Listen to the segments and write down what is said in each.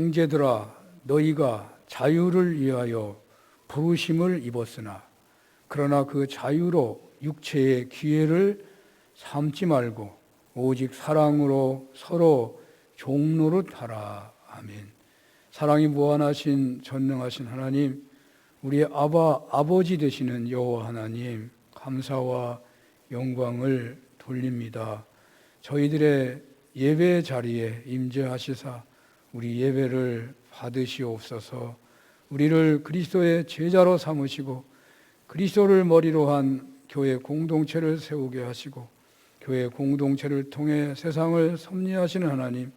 형제들아 너희가 자유를 위하여 부르심을 입었으나 그러나 그 자유로 육체의 기회를 삼지 말고 오직 사랑으로 서로 종노릇하라. 아멘. 사랑이 무한하신 전능하신 하나님, 우리의 아버지 되시는 여호와 하나님, 감사와 영광을 돌립니다. 저희들의 예배 자리에 임재하시사 우리 예배를 받으시옵소서. 우리를 그리스도의 제자로 삼으시고 그리스도를 머리로 한 교회 공동체를 세우게 하시고 교회 공동체를 통해 세상을 섭리하시는 하나님,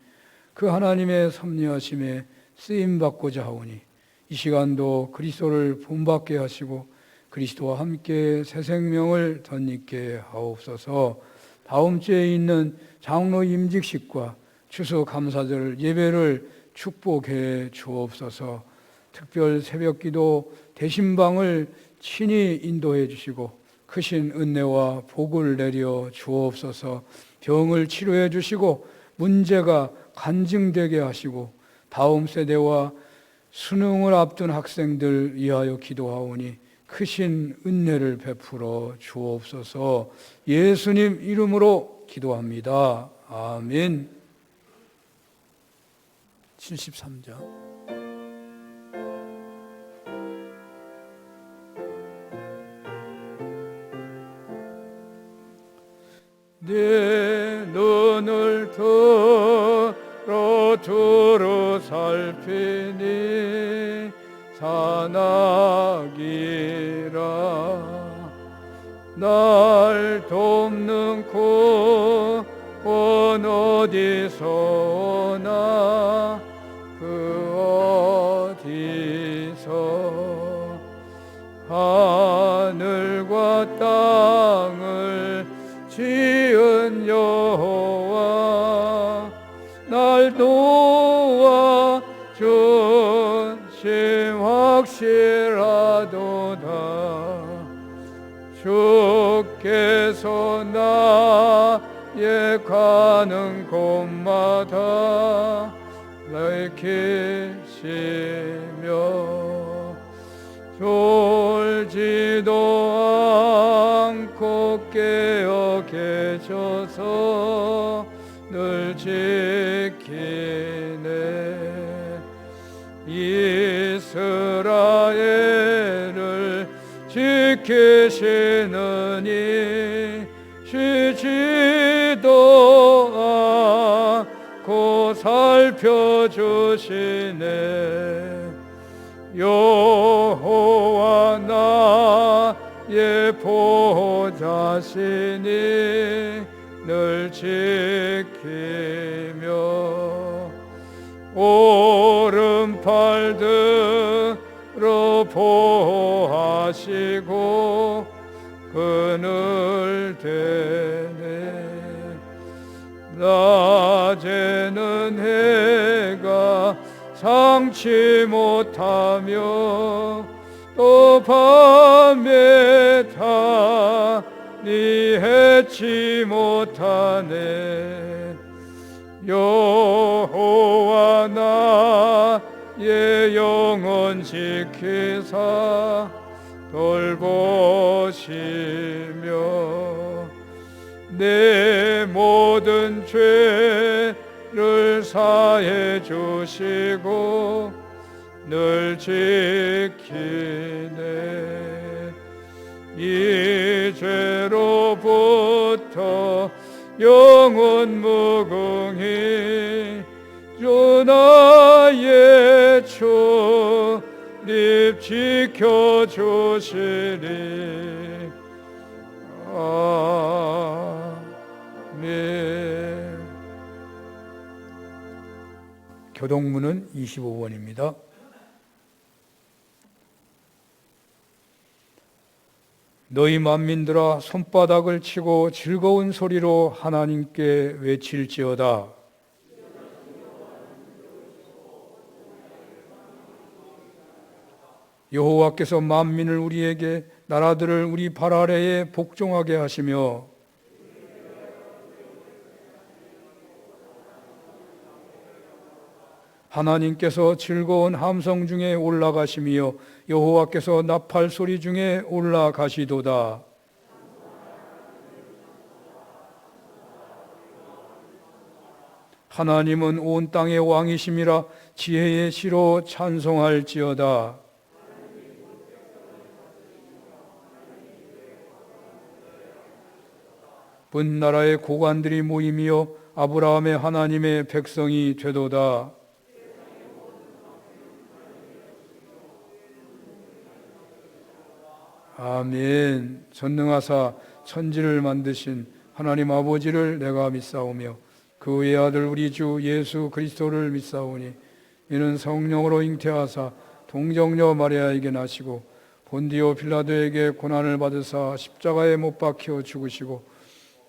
그 하나님의 섭리하심에 쓰임받고자 하오니 이 시간도 그리스도를 본받게 하시고 그리스도와 함께 새 생명을 덧입게 하옵소서. 다음 주에 있는 장로 임직식과 추수 감사절 예배를 축복해 주옵소서. 특별 새벽기도 대신방을 친히 인도해 주시고 크신 은혜와 복을 내려 주옵소서. 병을 치료해 주시고 문제가 간증되게 하시고 다음 세대와 수능을 앞둔 학생들 위하여 기도하오니 크신 은혜를 베풀어 주옵소서. 예수님 이름으로 기도합니다. 아멘. 73장. 내 눈을 들어 주로 살피니 산악이라. 날 돕는 구원 어디서 오나 그 어디서 하늘과 땅을 지은 여호와 날 도와 준심 확실하도다. 주께서 나의 가는 곳마다 지키시며 졸지도 않고 깨어 계셔서 늘 지키네. 이스라엘을 지키시느니 쉬지도 않고 살펴주시네. 여호와 나의 보호자시니 늘 지키며 오른팔 들어 보호하시고 그늘 대네. 낮에는 해가 상치 못하며 또 밤에 달이 해치 못하네. 여호와 나의 영혼 지키사 돌보시며 내 모든 죄를 사해 주시고 늘 지키네. 이 죄로부터 영원 무궁히 주 나의 출입 지켜주시리. 아멘. 교동문은 25번입니다. 너희 만민들아 손바닥을 치고 즐거운 소리로 하나님께 외칠지어다. 여호와께서 만민을 우리에게 나라들을 우리 발 아래에 복종하게 하시며 하나님께서 즐거운 함성 중에 올라가시며 여호와께서 나팔 소리 중에 올라가시도다. 하나님은 온 땅의 왕이심이라 지혜의 시로 찬송할지어다. 분나라의 고관들이 모이며 아브라함의 하나님의 백성이 되도다. 아멘. 전능하사 천지를 만드신 하나님 아버지를 내가 믿사오며 그 외아들 우리 주 예수 그리스도를 믿사오니 이는 성령으로 잉태하사 동정녀 마리아에게 나시고 본디오 빌라도에게 고난을 받으사 십자가에 못 박혀 죽으시고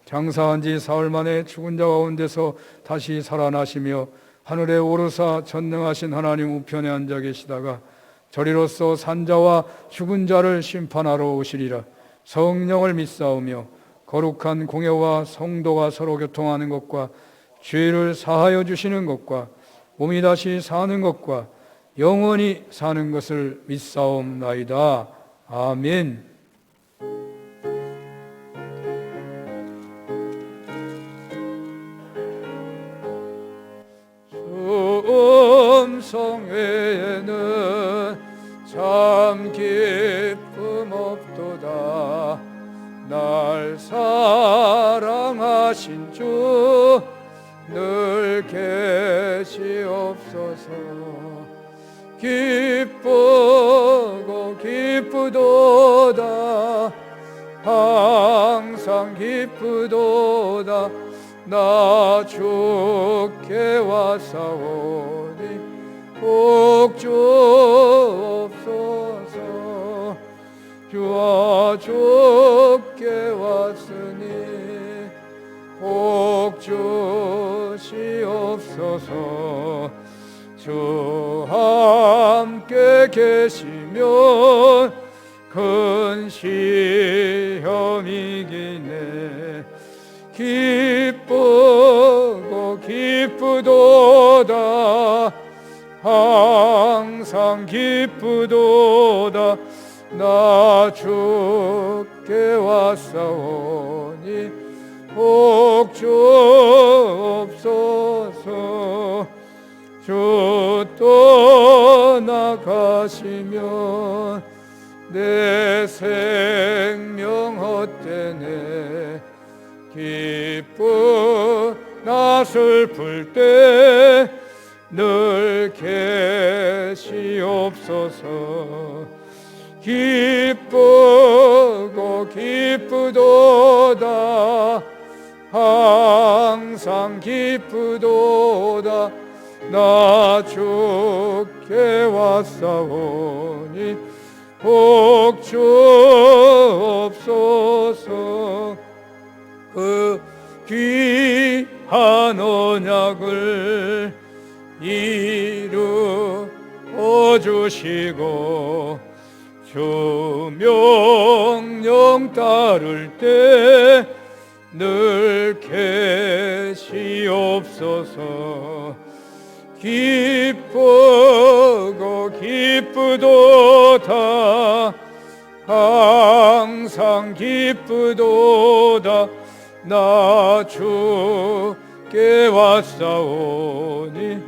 장사한 지 사흘 만에 죽은 자 가운데서 다시 살아나시며 하늘에 오르사 전능하신 하나님 우편에 앉아 계시다가 저리로서 산자와 죽은 자를 심판하러 오시리라. 성령을 믿사오며 거룩한 공예와 성도가 서로 교통하는 것과 죄를 사하여 주시는 것과 몸이 다시 사는 것과 영원히 사는 것을 믿사옵나이다. 아멘. 주 외에는 참 기쁨 없도다. 날 사랑하신 주 늘 계시옵소서. 기쁘고 기쁘도다. 항상 기쁘도다. 나 주께 왔사오니 복주옵소서. 주와 주께 왔으니 복주시옵소서. 주 함께 계시면 큰 시험이기네. 기쁘고 기쁘도다. 항상 기쁘도다. 나 주께 왔사오니 복주옵소서. 주 떠나가시면 내 생명 헛되네. 기쁘나 슬플 때 늘 계시옵소서. 기쁘고 기쁘도다. 항상 기쁘도다. 나 주께 왔사오니 복주옵소서. 그 귀한 언약을 이루어 주시고 주 명령 따를 때 늘 계시옵소서. 기쁘고 기쁘도다. 항상 기쁘도다. 나 주께 왔사오니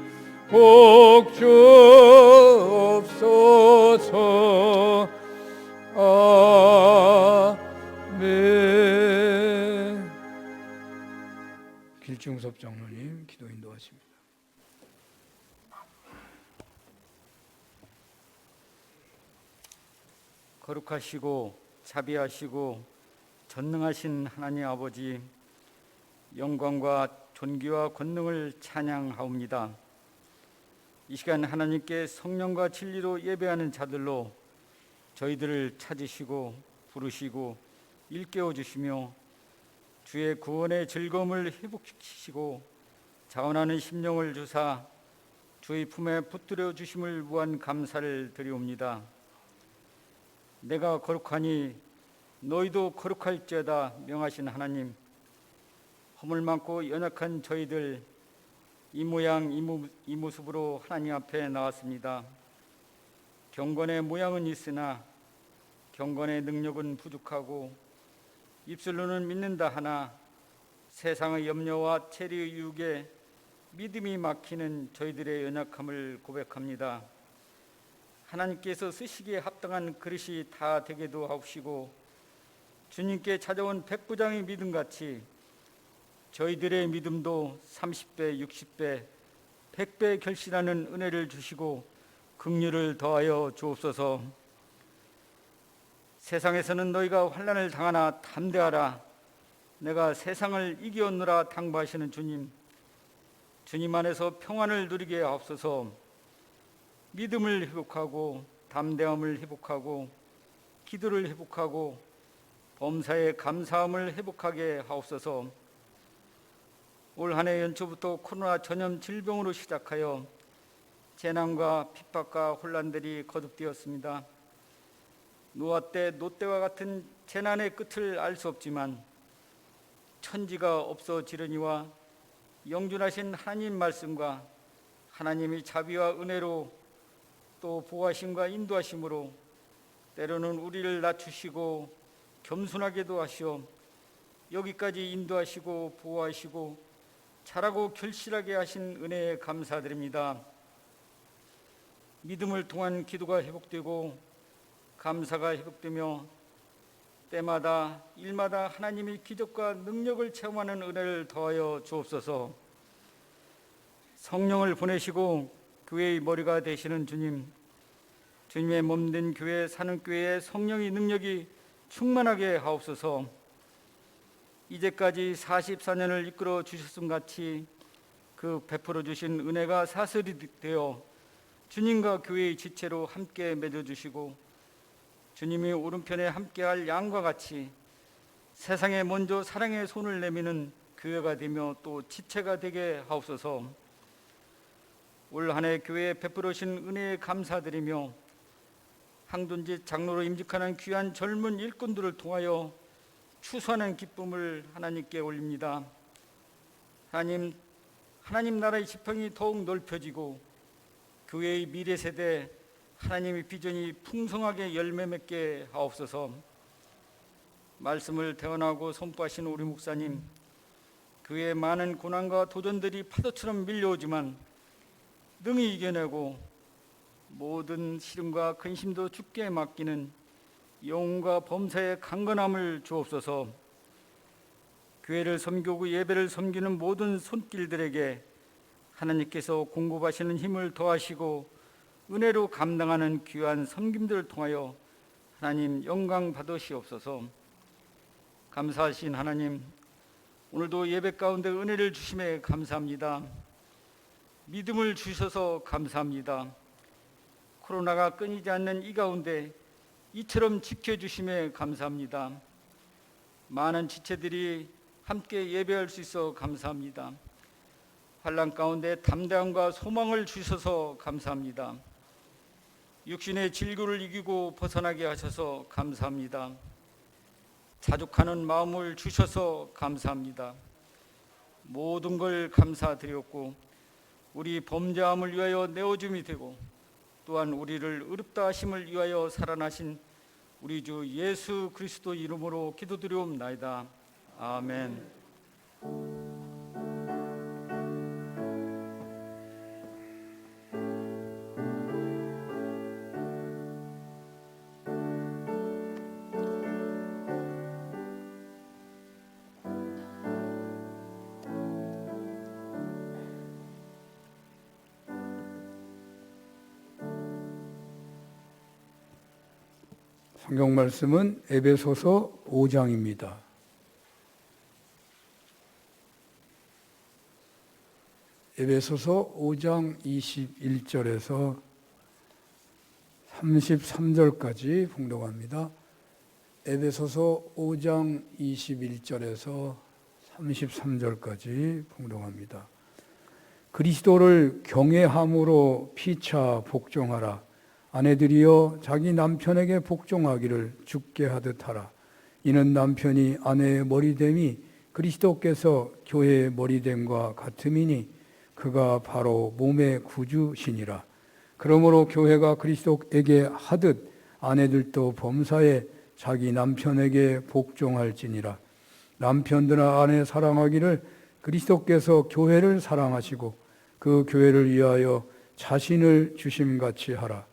복주옵소서. 아멘. 길중섭 장로님 기도 인도하십니다. 거룩하시고 자비하시고 전능하신 하나님 아버지, 영광과 존귀와 권능을 찬양하옵니다. 이 시간 하나님께 성령과 진리로 예배하는 자들로 저희들을 찾으시고 부르시고 일깨워 주시며 주의 구원의 즐거움을 회복시키시고 자원하는 심령을 주사 주의 품에 붙들어 주심을 무한 감사를 드리옵니다. 내가 거룩하니 너희도 거룩할지어다 명하신 하나님, 허물 많고 연약한 저희들 이 모양 이 모습으로 하나님 앞에 나왔습니다. 경건의 모양은 있으나 경건의 능력은 부족하고 입술로는 믿는다 하나 세상의 염려와 체리의 유혹에 믿음이 막히는 저희들의 연약함을 고백합니다. 하나님께서 쓰시기에 합당한 그릇이 다 되게도 하옵시고 주님께 찾아온 백부장의 믿음같이 저희들의 믿음도 30배, 60배, 100배 결실하는 은혜를 주시고 긍휼을 더하여 주옵소서. 세상에서는 너희가 환난을 당하나 담대하라. 내가 세상을 이기었노라 당부하시는 주님, 주님 안에서 평안을 누리게 하옵소서. 믿음을 회복하고 담대함을 회복하고 기도를 회복하고 범사의 감사함을 회복하게 하옵소서. 올 한 해 연초부터 코로나 전염 질병으로 시작하여 재난과 핍박과 혼란들이 거듭되었습니다. 노아 때 노때와 같은 재난의 끝을 알 수 없지만 천지가 없어지려니와 영존하신 하나님 말씀과 하나님의 자비와 은혜로 또 보호하심과 인도하심으로 때로는 우리를 낮추시고 겸손하게도 하시어 여기까지 인도하시고 보호하시고 잘하고 결실하게 하신 은혜에 감사드립니다. 믿음을 통한 기도가 회복되고 감사가 회복되며 때마다 일마다 하나님의 기적과 능력을 체험하는 은혜를 더하여 주옵소서. 성령을 보내시고 교회의 머리가 되시는 주님, 주님의 몸된 교회 사는 교회에 성령의 능력이 충만하게 하옵소서. 이제까지 44년을 이끌어 주셨음 같이 그 베풀어 주신 은혜가 사슬이 되어 주님과 교회의 지체로 함께 맺어주시고 주님이 오른편에 함께할 양과 같이 세상에 먼저 사랑의 손을 내미는 교회가 되며 또 지체가 되게 하옵소서. 올 한 해 교회에 베풀어 주신 은혜에 감사드리며 항둔지 장로로 임직하는 귀한 젊은 일꾼들을 통하여 추수하는 기쁨을 하나님께 올립니다. 하나님 나라의 지평이 더욱 넓혀지고 교회의 미래 세대 하나님의 비전이 풍성하게 열매 맺게 하옵소서. 말씀을 대언하고 선포하신 우리 목사님, 교회의 많은 고난과 도전들이 파도처럼 밀려오지만 능히 이겨내고 모든 시름과 근심도 주께 맡기는 영혼과 범사의 강건함을 주옵소서. 교회를 섬기고 예배를 섬기는 모든 손길들에게 하나님께서 공급하시는 힘을 더하시고 은혜로 감당하는 귀한 섬김들을 통하여 하나님 영광 받으시옵소서. 감사하신 하나님, 오늘도 예배 가운데 은혜를 주심에 감사합니다. 믿음을 주셔서 감사합니다. 코로나가 끊이지 않는 이 가운데 이처럼 지켜주심에 감사합니다. 많은 지체들이 함께 예배할 수 있어 감사합니다. 환난 가운데 담대함과 소망을 주셔서 감사합니다. 육신의 질고를 이기고 벗어나게 하셔서 감사합니다. 자족하는 마음을 주셔서 감사합니다. 모든 걸 감사드렸고 우리 범죄함을 위하여 내어줌이 되고 또한 우리를 의롭다 하심을 위하여 살아나신 우리 주 예수 그리스도 이름으로 기도드리옵나이다. 아멘. 성경 말씀은 에베소서 5장입니다. 에베소서 5장 21절에서 33절까지 봉독합니다. 에베소서 5장 21절에서 33절까지 봉독합니다. 그리스도를 경외함으로 피차 복종하라. 아내들이여 자기 남편에게 복종하기를 주께 하듯 하라. 이는 남편이 아내의 머리됨이 그리스도께서 교회의 머리됨과 같음이니 그가 바로 몸의 구주시니라. 그러므로 교회가 그리스도에게 하듯 아내들도 범사에 자기 남편에게 복종할지니라. 남편들아 아내 사랑하기를 그리스도께서 교회를 사랑하시고 그 교회를 위하여 자신을 주심같이 하라.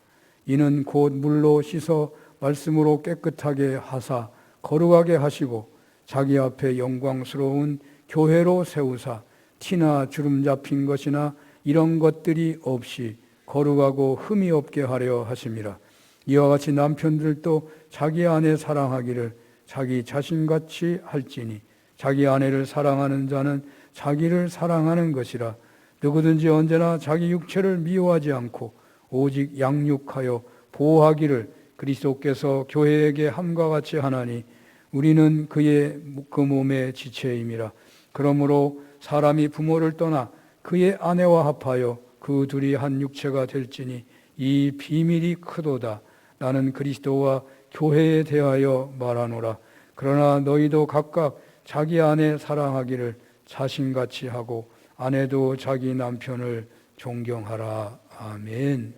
이는 곧 물로 씻어 말씀으로 깨끗하게 하사 거룩하게 하시고 자기 앞에 영광스러운 교회로 세우사 티나 주름 잡힌 것이나 이런 것들이 없이 거룩하고 흠이 없게 하려 하심이라. 이와 같이 남편들도 자기 아내 사랑하기를 자기 자신같이 할지니 자기 아내를 사랑하는 자는 자기를 사랑하는 것이라. 누구든지 언제나 자기 육체를 미워하지 않고 오직 양육하여 보호하기를 그리스도께서 교회에게 함과 같이 하나니 우리는 그의 그 몸의 지체임이라. 그러므로 사람이 부모를 떠나 그의 아내와 합하여 그 둘이 한 육체가 될지니 이 비밀이 크도다. 나는 그리스도와 교회에 대하여 말하노라. 그러나 너희도 각각 자기 아내 사랑하기를 자신같이 하고 아내도 자기 남편을 존경하라. 아멘.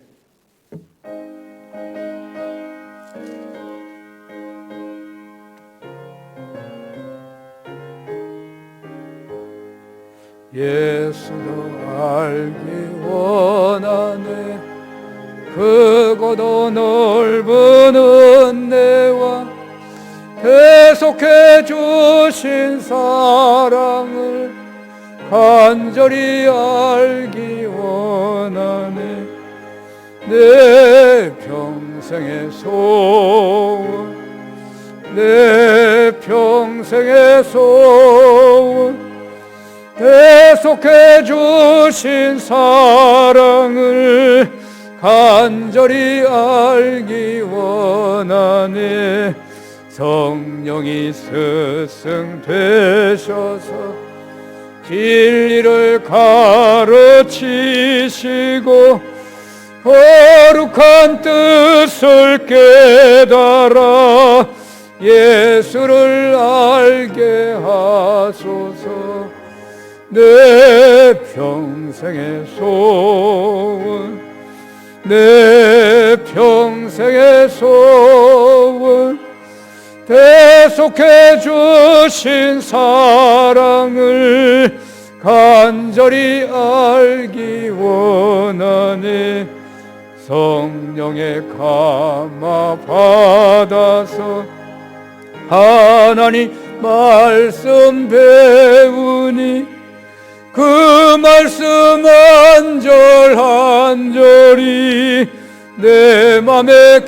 예수도 알기 원하네. 크고도 넓은 은혜와 계속해 주신 사랑을 간절히 알기 원하네. 내 평생의 소원, 내 평생의 소원, 계속해 주신 사랑을 간절히 알기 원하네. 성령이 스승되셔서 진리를 가르치시고 거룩한 뜻을 깨달아 예수를 알게 하소서. 내 평생의 소원, 내 평생의 소원, 계속해 주신 사랑을 간절히 알기 원하네. 성령의 감화 받아서 하나님 말씀 배우니 그 말씀 한 절 한 절이 내 맘에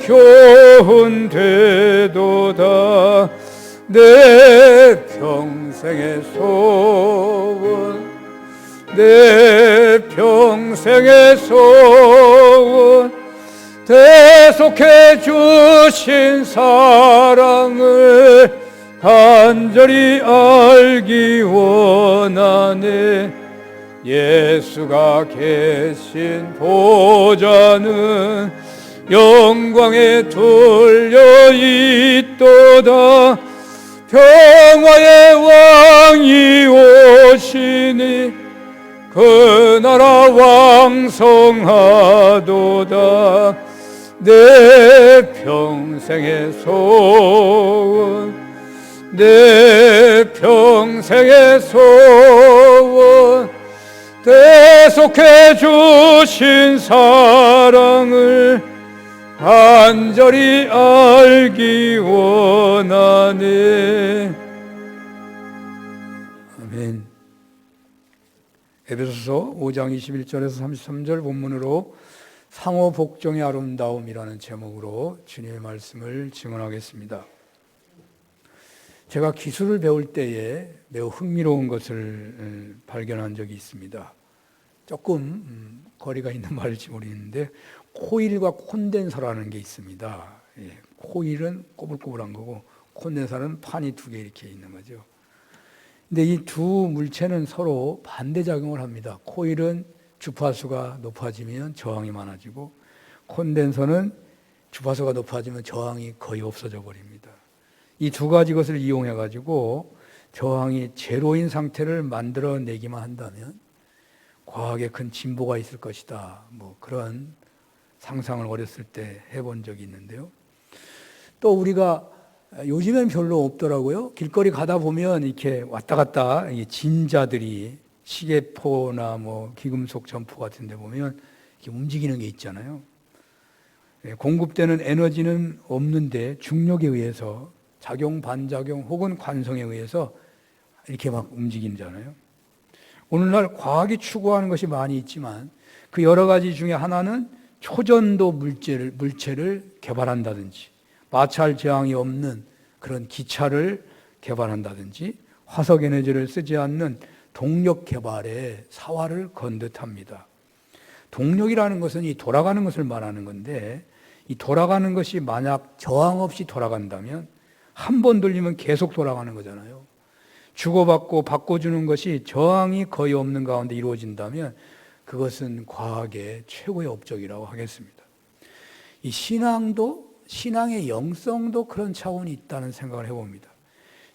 교훈되도다. 내 평생의 소원, 내 평생의 소원, 계속해 주신 사랑을 간절히 알기 원하네. 예수가 계신 보좌는 영광에 둘려 있도다. 평화의 왕이 오시니 그 나라 왕성하도다. 내 평생의 소원, 내 평생의 소원, 계속해 주신 사랑을 간절히 알기 원하네. 아멘. 에베소서 5장 21절에서 33절 본문으로 상호 복종의 아름다움이라는 제목으로 주님의 말씀을 증언하겠습니다. 제가 기술을 배울 때에 매우 흥미로운 것을 발견한 적이 있습니다. 조금 거리가 있는 말일지 모르겠는데 코일과 콘덴서라는 게 있습니다. 코일은 꼬불꼬불한 거고 콘덴서는 판이 두 개 이렇게 있는 거죠. 근데 이 두 물체는 서로 반대작용을 합니다. 코일은 주파수가 높아지면 저항이 많아지고 콘덴서는 주파수가 높아지면 저항이 거의 없어져 버립니다. 이 두 가지 것을 이용해 가지고 저항이 제로인 상태를 만들어내기만 한다면 과학에 큰 진보가 있을 것이다. 뭐 그런 상상을 어렸을 때 해본 적이 있는데요. 또 우리가 요즘엔 별로 없더라고요. 길거리 가다 보면 이렇게 왔다 갔다 진자들이 시계포나 뭐 귀금속 점포 같은 데 보면 이렇게 움직이는 게 있잖아요. 공급되는 에너지는 없는데 중력에 의해서 작용, 반작용 혹은 관성에 의해서 이렇게 막 움직이잖아요. 오늘날 과학이 추구하는 것이 많이 있지만 그 여러 가지 중에 하나는 초전도 물체를 개발한다든지 마찰 저항이 없는 그런 기차를 개발한다든지 화석 에너지를 쓰지 않는 동력 개발에 사활을 건 듯합니다. 동력이라는 것은 이 돌아가는 것을 말하는 건데 이 돌아가는 것이 만약 저항 없이 돌아간다면 한 번 돌리면 계속 돌아가는 거잖아요. 주고받고 바꿔주는 것이 저항이 거의 없는 가운데 이루어진다면 그것은 과학의 최고의 업적이라고 하겠습니다. 이 신앙의 영성도 그런 차원이 있다는 생각을 해봅니다.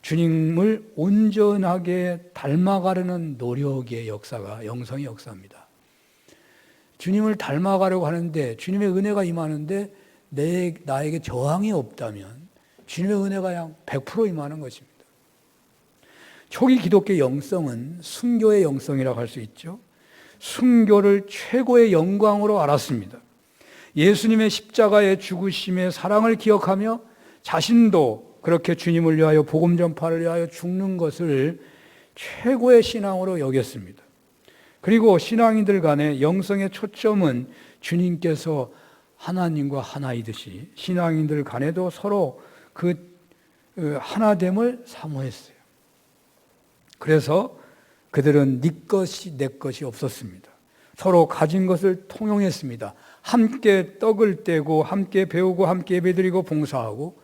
주님을 온전하게 닮아가려는 노력의 역사가 영성의 역사입니다. 주님을 닮아가려고 하는데 주님의 은혜가 임하는데 나에게 저항이 없다면 주님의 은혜가 그냥 100% 임하는 것입니다. 초기 기독교 영성은 순교의 영성이라고 할 수 있죠. 순교를 최고의 영광으로 알았습니다. 예수님의 십자가의 죽으심의 사랑을 기억하며 자신도 그렇게 주님을 위하여 복음 전파를 위하여 죽는 것을 최고의 신앙으로 여겼습니다. 그리고 신앙인들 간의 영성의 초점은 주님께서 하나님과 하나이듯이 신앙인들 간에도 서로 그 하나됨을 사모했어요. 그래서 그들은 네 것이 내 것이 없었습니다. 서로 가진 것을 통용했습니다. 함께 떡을 떼고 함께 배우고 함께 예배드리고 봉사하고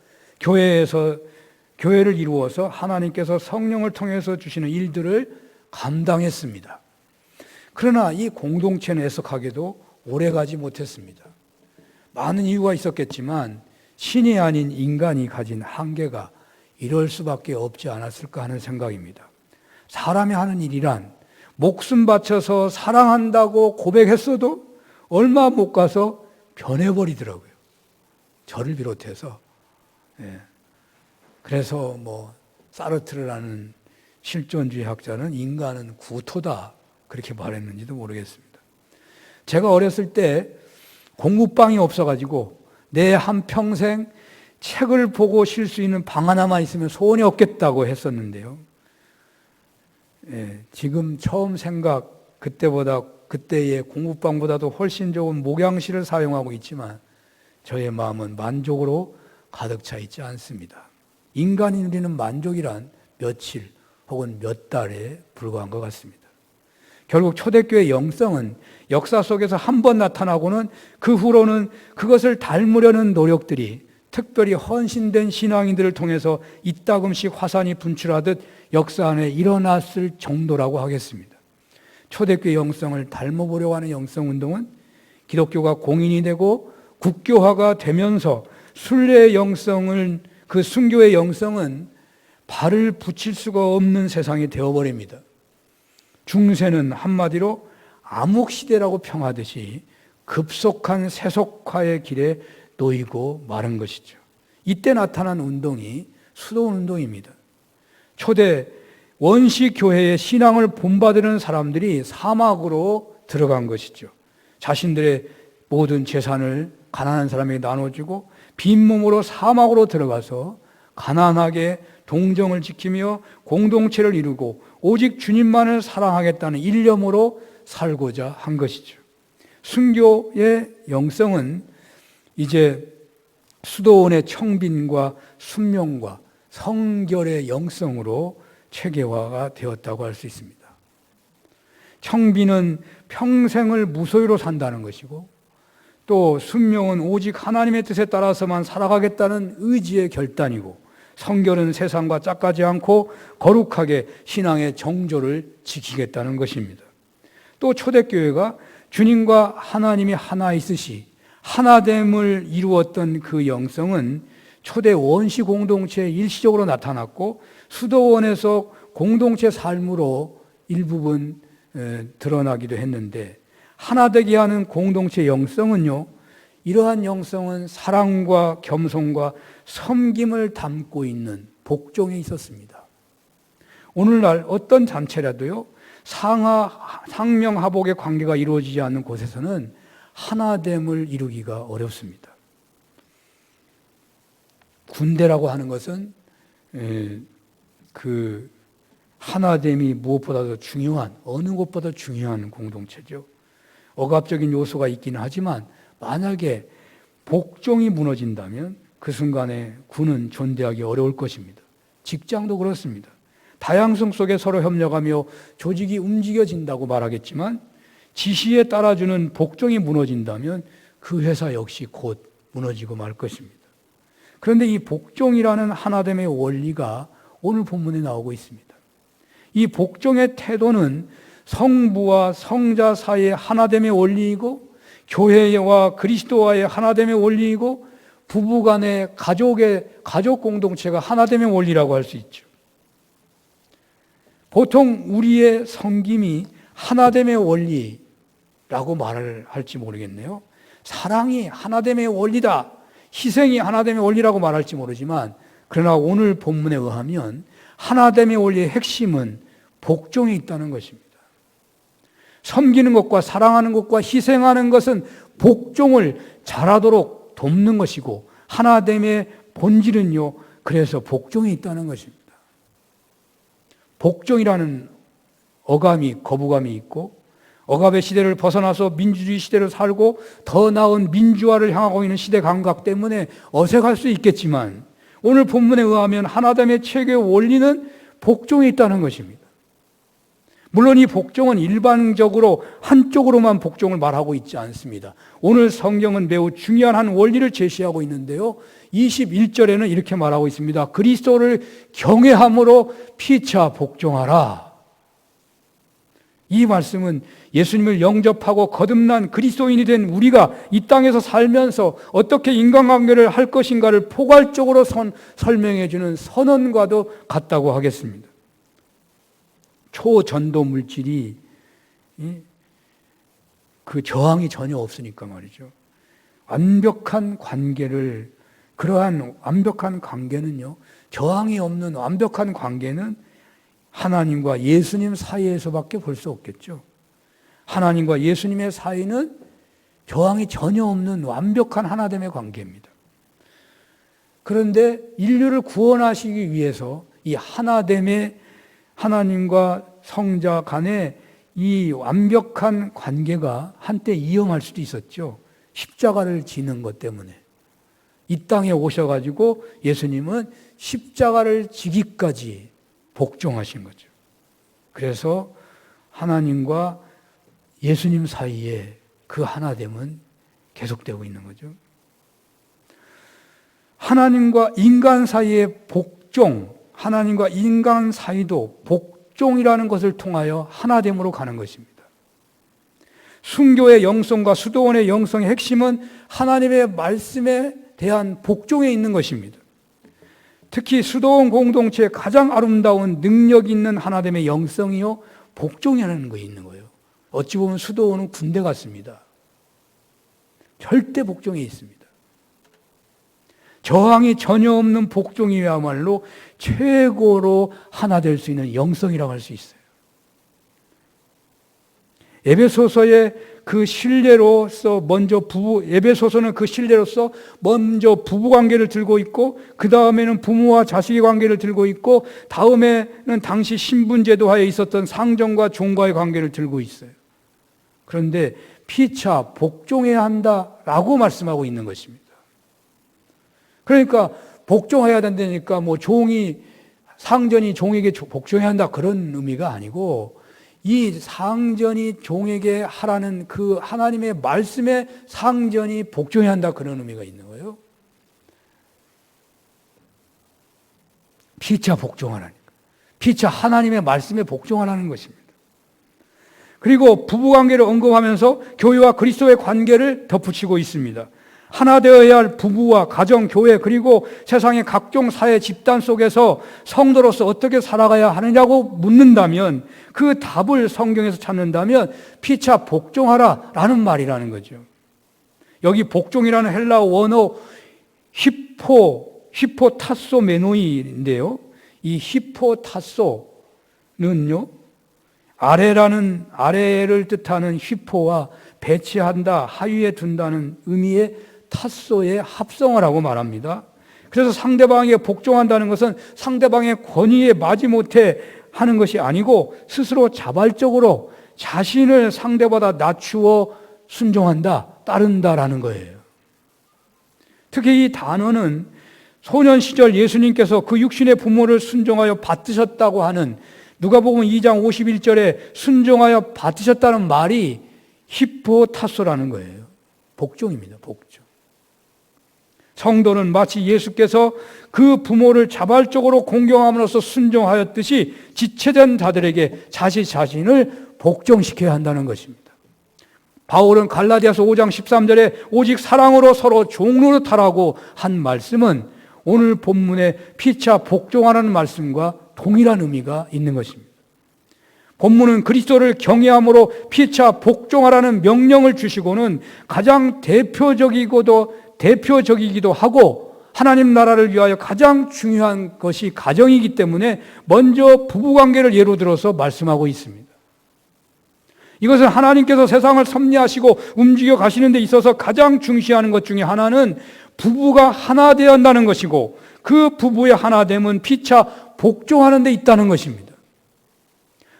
교회를 이루어서 하나님께서 성령을 통해서 주시는 일들을 감당했습니다. 그러나 이 공동체는 애석하게도 오래가지 못했습니다. 많은 이유가 있었겠지만 신이 아닌 인간이 가진 한계가 이럴 수밖에 없지 않았을까 하는 생각입니다. 사람이 하는 일이란 목숨 바쳐서 사랑한다고 고백했어도 얼마 못 가서 변해버리더라고요. 저를 비롯해서. 그래서 사르트르라는 실존주의 학자는 인간은 구토다 그렇게 말했는지도 모르겠습니다. 제가 어렸을 때 공부방이 없어가지고 내 한평생 책을 보고 쉴 수 있는 방 하나만 있으면 소원이 없겠다고 했었는데요. 지금 처음 생각, 그때의 공부방보다도 훨씬 좋은 목양실을 사용하고 있지만 저의 마음은 만족으로 가득 차 있지 않습니다. 인간이 누리는 만족이란 며칠 혹은 몇 달에 불과한 것 같습니다. 결국 초대교회의 영성은 역사 속에서 한 번 나타나고는 그 후로는 그것을 닮으려는 노력들이 특별히 헌신된 신앙인들을 통해서 이따금씩 화산이 분출하듯 역사 안에 일어났을 정도라고 하겠습니다. 초대교회 영성을 닮아보려고 하는 영성운동은 기독교가 공인이 되고 국교화가 되면서 순례의 영성을, 그 순교의 영성은 발을 붙일 수가 없는 세상이 되어버립니다. 중세는 한마디로 암흑시대라고 평하듯이 급속한 세속화의 길에 놓이고 마른 것이죠. 이때 나타난 운동이 수도원 운동입니다. 초대 원시 교회의 신앙을 본받는 사람들이 사막으로 들어간 것이죠. 자신들의 모든 재산을 가난한 사람에게 나눠주고 빈몸으로 사막으로 들어가서 가난하게 동정을 지키며 공동체를 이루고 오직 주님만을 사랑하겠다는 일념으로 살고자 한 것이죠. 순교의 영성은 이제 수도원의 청빈과 순명과 성결의 영성으로 체계화가 되었다고 할 수 있습니다. 청빈은 평생을 무소유로 산다는 것이고 또 순명은 오직 하나님의 뜻에 따라서만 살아가겠다는 의지의 결단이고 성결은 세상과 짝가지 않고 거룩하게 신앙의 정조를 지키겠다는 것입니다. 또 초대교회가 주님과 하나님이 하나 있으시 하나됨을 이루었던 그 영성은 초대 원시 공동체에 일시적으로 나타났고 수도원에서 공동체 삶으로 일부분 드러나기도 했는데, 하나 되게 하는 공동체 영성은요, 이러한 영성은 사랑과 겸손과 섬김을 담고 있는 복종에 있었습니다. 오늘날 어떤 잔치라도요, 상명하복의 관계가 이루어지지 않는 곳에서는 하나됨을 이루기가 어렵습니다. 군대라고 하는 것은 그 하나됨이 무엇보다도 중요한, 어느 것보다 중요한 공동체죠. 억압적인 요소가 있기는 하지만 만약에 복종이 무너진다면 그 순간에 군은 존재하기 어려울 것입니다. 직장도 그렇습니다. 다양성 속에 서로 협력하며 조직이 움직여진다고 말하겠지만 지시에 따라주는 복종이 무너진다면 그 회사 역시 곧 무너지고 말 것입니다. 그런데 이 복종이라는 하나됨의 원리가 오늘 본문에 나오고 있습니다. 이 복종의 태도는 성부와 성자 사이의 하나됨의 원리이고, 교회와 그리스도와의 하나됨의 원리이고, 부부 간의 가족 공동체가 하나됨의 원리라고 할 수 있죠. 보통 우리의 섬김이 하나됨의 원리라고 말을 할지 모르겠네요. 사랑이 하나됨의 원리다, 희생이 하나됨의 원리라고 말할지 모르지만, 그러나 오늘 본문에 의하면 하나됨의 원리의 핵심은 복종에 있다는 것입니다. 섬기는 것과 사랑하는 것과 희생하는 것은 복종을 잘하도록 돕는 것이고, 하나됨의 본질은요, 그래서 복종에 있다는 것입니다. 복종이라는 어감이, 거부감이 있고, 억압의 시대를 벗어나서 민주주의 시대를 살고 더 나은 민주화를 향하고 있는 시대 감각 때문에 어색할 수 있겠지만, 오늘 본문에 의하면 하나됨의 체계의 원리는 복종에 있다는 것입니다. 물론 이 복종은 일반적으로 한쪽으로만 복종을 말하고 있지 않습니다. 오늘 성경은 매우 중요한 한 원리를 제시하고 있는데요, 21절에는 이렇게 말하고 있습니다. 그리스도를 경외함으로 피차 복종하라. 이 말씀은 예수님을 영접하고 거듭난 그리스도인이 된 우리가 이 땅에서 살면서 어떻게 인간관계를 할 것인가를 포괄적으로 설명해 주는 선언과도 같다고 하겠습니다. 초전도 물질이 그 저항이 전혀 없으니까 말이죠. 완벽한 관계를, 그러한 완벽한 관계는요, 저항이 없는 완벽한 관계는 하나님과 예수님 사이에서밖에 볼 수 없겠죠. 하나님과 예수님의 사이는 저항이 전혀 없는 완벽한 하나됨의 관계입니다. 그런데 인류를 구원하시기 위해서 이 하나됨의, 하나님과 성자 간의 이 완벽한 관계가 한때 위험할 수도 있었죠. 십자가를 지는 것 때문에. 이 땅에 오셔가지고 예수님은 십자가를 지기까지 복종하신 거죠. 그래서 하나님과 예수님 사이에 그 하나됨은 계속되고 있는 거죠. 하나님과 인간 사이의 복종, 하나님과 인간 사이도 복종이라는 것을 통하여 하나됨으로 가는 것입니다. 순교의 영성과 수도원의 영성의 핵심은 하나님의 말씀에 대한 복종에 있는 것입니다. 특히 수도원 공동체의 가장 아름다운 능력 있는 하나됨의 영성이요, 복종이라는 것이 있는 거예요. 어찌 보면 수도원은 군대 같습니다. 절대 복종에 있습니다. 저항이 전혀 없는 복종이야말로 최고로 하나 될 수 있는 영성이라고 할 수 있어요. 에베소서의 그 신뢰로서 에베소서는 그 신뢰로서 먼저 부부 관계를 들고 있고, 그 다음에는 부모와 자식의 관계를 들고 있고, 다음에는 당시 신분제도 하에 있었던 상정과 종과의 관계를 들고 있어요. 그런데 피차 복종해야 한다라고 말씀하고 있는 것입니다. 그러니까 복종해야 된다니까 상전이 종에게 복종해야 한다 그런 의미가 아니고, 이 상전이 종에게 하라는 그 하나님의 말씀에 상전이 복종해야 한다 그런 의미가 있는 거예요. 피차 복종하라니까. 피차 하나님의 말씀에 복종하라는 것입니다. 그리고 부부관계를 언급하면서 교회와 그리스도의 관계를 덧붙이고 있습니다. 하나 되어야 할 부부와 가정, 교회, 그리고 세상의 각종 사회 집단 속에서 성도로서 어떻게 살아가야 하느냐고 묻는다면 그 답을 성경에서 찾는다면 피차 복종하라 라는 말이라는 거죠. 여기 복종이라는 헬라어 원어 히포타소메노이인데요. 이 히포타소는요, 아래를 뜻하는 히포와 배치한다, 하위에 둔다는 의미의 타소의 합성어라고 말합니다. 그래서 상대방에게 복종한다는 것은 상대방의 권위에 마지못해 하는 것이 아니고 스스로 자발적으로 자신을 상대보다 낮추어 순종한다, 따른다라는 거예요. 특히 이 단어는 소년 시절 예수님께서 그 육신의 부모를 순종하여 받드셨다고 하는 누가복음 2장 51절에 순종하여 받으셨다는 말이 히포타소라는 거예요. 복종입니다. 복종. 성도는 마치 예수께서 그 부모를 자발적으로 공경함으로써 순종하였듯이 지체된 자들에게 자신을 복종시켜야 한다는 것입니다. 바울은 갈라디아서 5장 13절에 오직 사랑으로 서로 종노릇하라고 한 말씀은 오늘 본문의 피차 복종하라는 말씀과 동일한 의미가 있는 것입니다. 본문은 그리스도를 경외함으로 피차 복종하라는 명령을 주시고는 가장 대표적이기도 하고 하나님 나라를 위하여 가장 중요한 것이 가정이기 때문에 먼저 부부관계를 예로 들어서 말씀하고 있습니다. 이것은 하나님께서 세상을 섭리하시고 움직여 가시는 데 있어서 가장 중시하는 것 중에 하나는 부부가 하나 되어야 한다는 것이고 그 부부의 하나됨은 피차 복종하는 데 있다는 것입니다.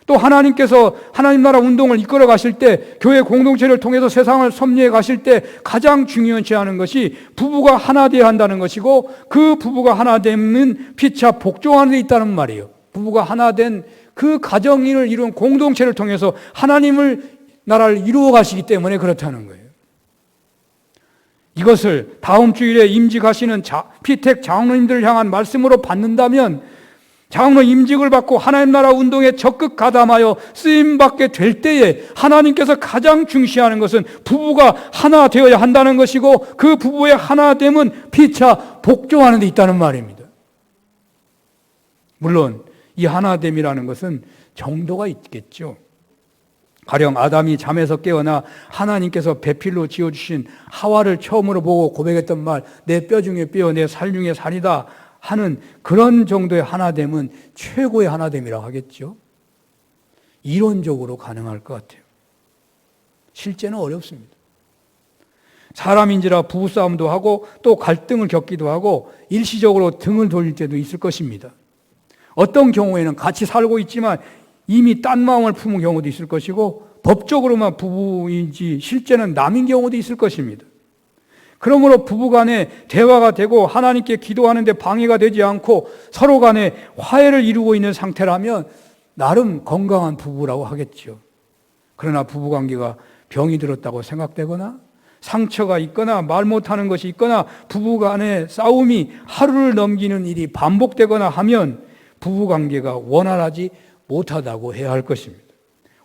또 하나님께서 하나님 나라 운동을 이끌어 가실 때 교회 공동체를 통해서 세상을 섭리해 가실 때 가장 중요시 하는 것이 부부가 하나 되어야 한다는 것이고 그 부부가 하나 되면 피차 복종하는 데 있다는 말이에요. 부부가 하나 된 그 가정을 이룬 공동체를 통해서 하나님을 나라를 이루어 가시기 때문에 그렇다는 거예요. 이것을 다음 주일에 임직하시는 피택 장로님들을 향한 말씀으로 받는다면 장로 임직을 받고 하나님 나라 운동에 적극 가담하여 쓰임받게 될 때에 하나님께서 가장 중시하는 것은 부부가 하나 되어야 한다는 것이고 그 부부의 하나됨은 피차 복종하는 데 있다는 말입니다. 물론 이 하나됨이라는 것은 정도가 있겠죠. 가령 아담이 잠에서 깨어나 하나님께서 배필로 지어주신 하와를 처음으로 보고 고백했던 말, 내 뼈 중에 뼈, 내 살 중에 살이다 하는 그런 정도의 하나됨은 최고의 하나됨이라고 하겠죠. 이론적으로 가능할 것 같아요. 실제는 어렵습니다. 사람인지라 부부싸움도 하고 또 갈등을 겪기도 하고 일시적으로 등을 돌릴 때도 있을 것입니다. 어떤 경우에는 같이 살고 있지만 이미 딴 마음을 품은 경우도 있을 것이고 법적으로만 부부인지 실제는 남인 경우도 있을 것입니다. 그러므로 부부간에 대화가 되고 하나님께 기도하는 데 방해가 되지 않고 서로 간에 화해를 이루고 있는 상태라면 나름 건강한 부부라고 하겠죠. 그러나 부부관계가 병이 들었다고 생각되거나 상처가 있거나 말 못하는 것이 있거나 부부간의 싸움이 하루를 넘기는 일이 반복되거나 하면 부부관계가 원활하지 못하다고 해야 할 것입니다.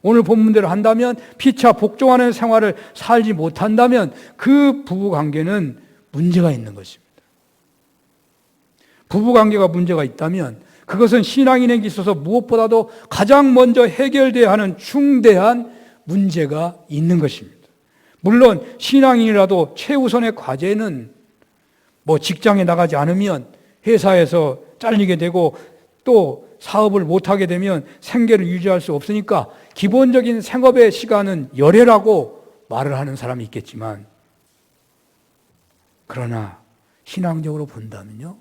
오늘 본문대로 한다면 피차 복종하는 생활을 살지 못한다면 그 부부관계는 문제가 있는 것입니다. 부부관계가 문제가 있다면 그것은 신앙인에게 있어서 무엇보다도 가장 먼저 해결돼야 하는 중대한 문제가 있는 것입니다. 물론 신앙인이라도 최우선의 과제는 직장에 나가지 않으면 회사에서 잘리게 되고 또 사업을 못하게 되면 생계를 유지할 수 없으니까 기본적인 생업의 시간은 열애라고 말을 하는 사람이 있겠지만 그러나 신앙적으로 본다면요.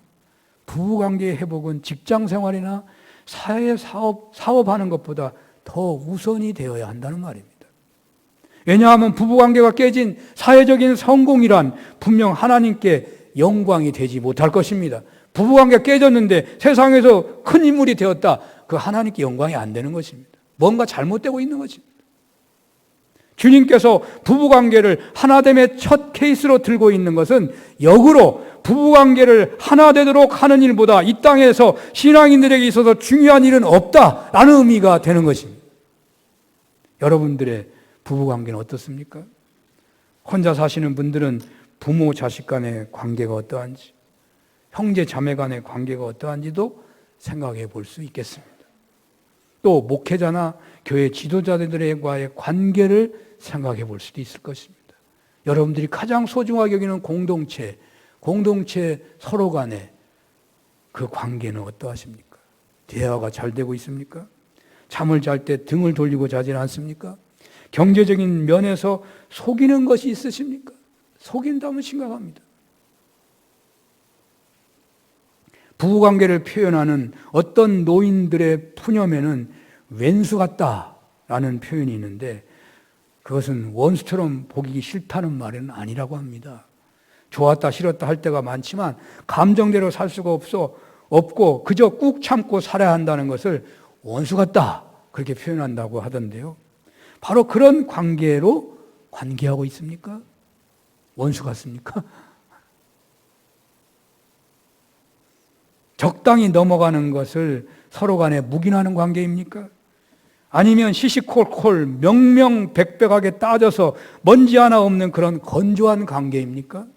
부부관계의 회복은 직장생활이나 사회 사업하는 것보다 더 우선이 되어야 한다는 말입니다. 왜냐하면 부부관계가 깨진 사회적인 성공이란 분명 하나님께 영광이 되지 못할 것입니다. 부부관계가 깨졌는데 세상에서 큰 인물이 되었다. 그 하나님께 영광이 안 되는 것입니다. 뭔가 잘못되고 있는 것입니다. 주님께서 부부관계를 하나됨의 첫 케이스로 들고 있는 것은 역으로 부부관계를 하나 되도록 하는 일보다 이 땅에서 신앙인들에게 있어서 중요한 일은 없다라는 의미가 되는 것입니다. 여러분들의 부부관계는 어떻습니까? 혼자 사시는 분들은 부모 자식 간의 관계가 어떠한지, 형제 자매 간의 관계가 어떠한지도 생각해 볼 수 있겠습니다. 또 목회자나 교회 지도자들과의 관계를 생각해 볼 수도 있을 것입니다. 여러분들이 가장 소중하게 여기는 공동체 서로 간의 그 관계는 어떠하십니까? 대화가 잘 되고 있습니까? 잠을 잘 때 등을 돌리고 자지는 않습니까? 경제적인 면에서 속이는 것이 있으십니까? 속인다면 심각합니다. 부부관계를 표현하는 어떤 노인들의 푸념에는 왼수 같다라는 표현이 있는데, 그것은 원수처럼 보기 싫다는 말은 아니라고 합니다. 좋았다 싫었다 할 때가 많지만 감정대로 살 수가 없고 그저 꾹 참고 살아야 한다는 것을 원수 같다 그렇게 표현한다고 하던데요. 바로 그런 관계로 관계하고 있습니까? 원수 같습니까? 적당히 넘어가는 것을 서로 간에 묵인하는 관계입니까? 아니면 시시콜콜 명명백백하게 따져서 먼지 하나 없는 그런 건조한 관계입니까?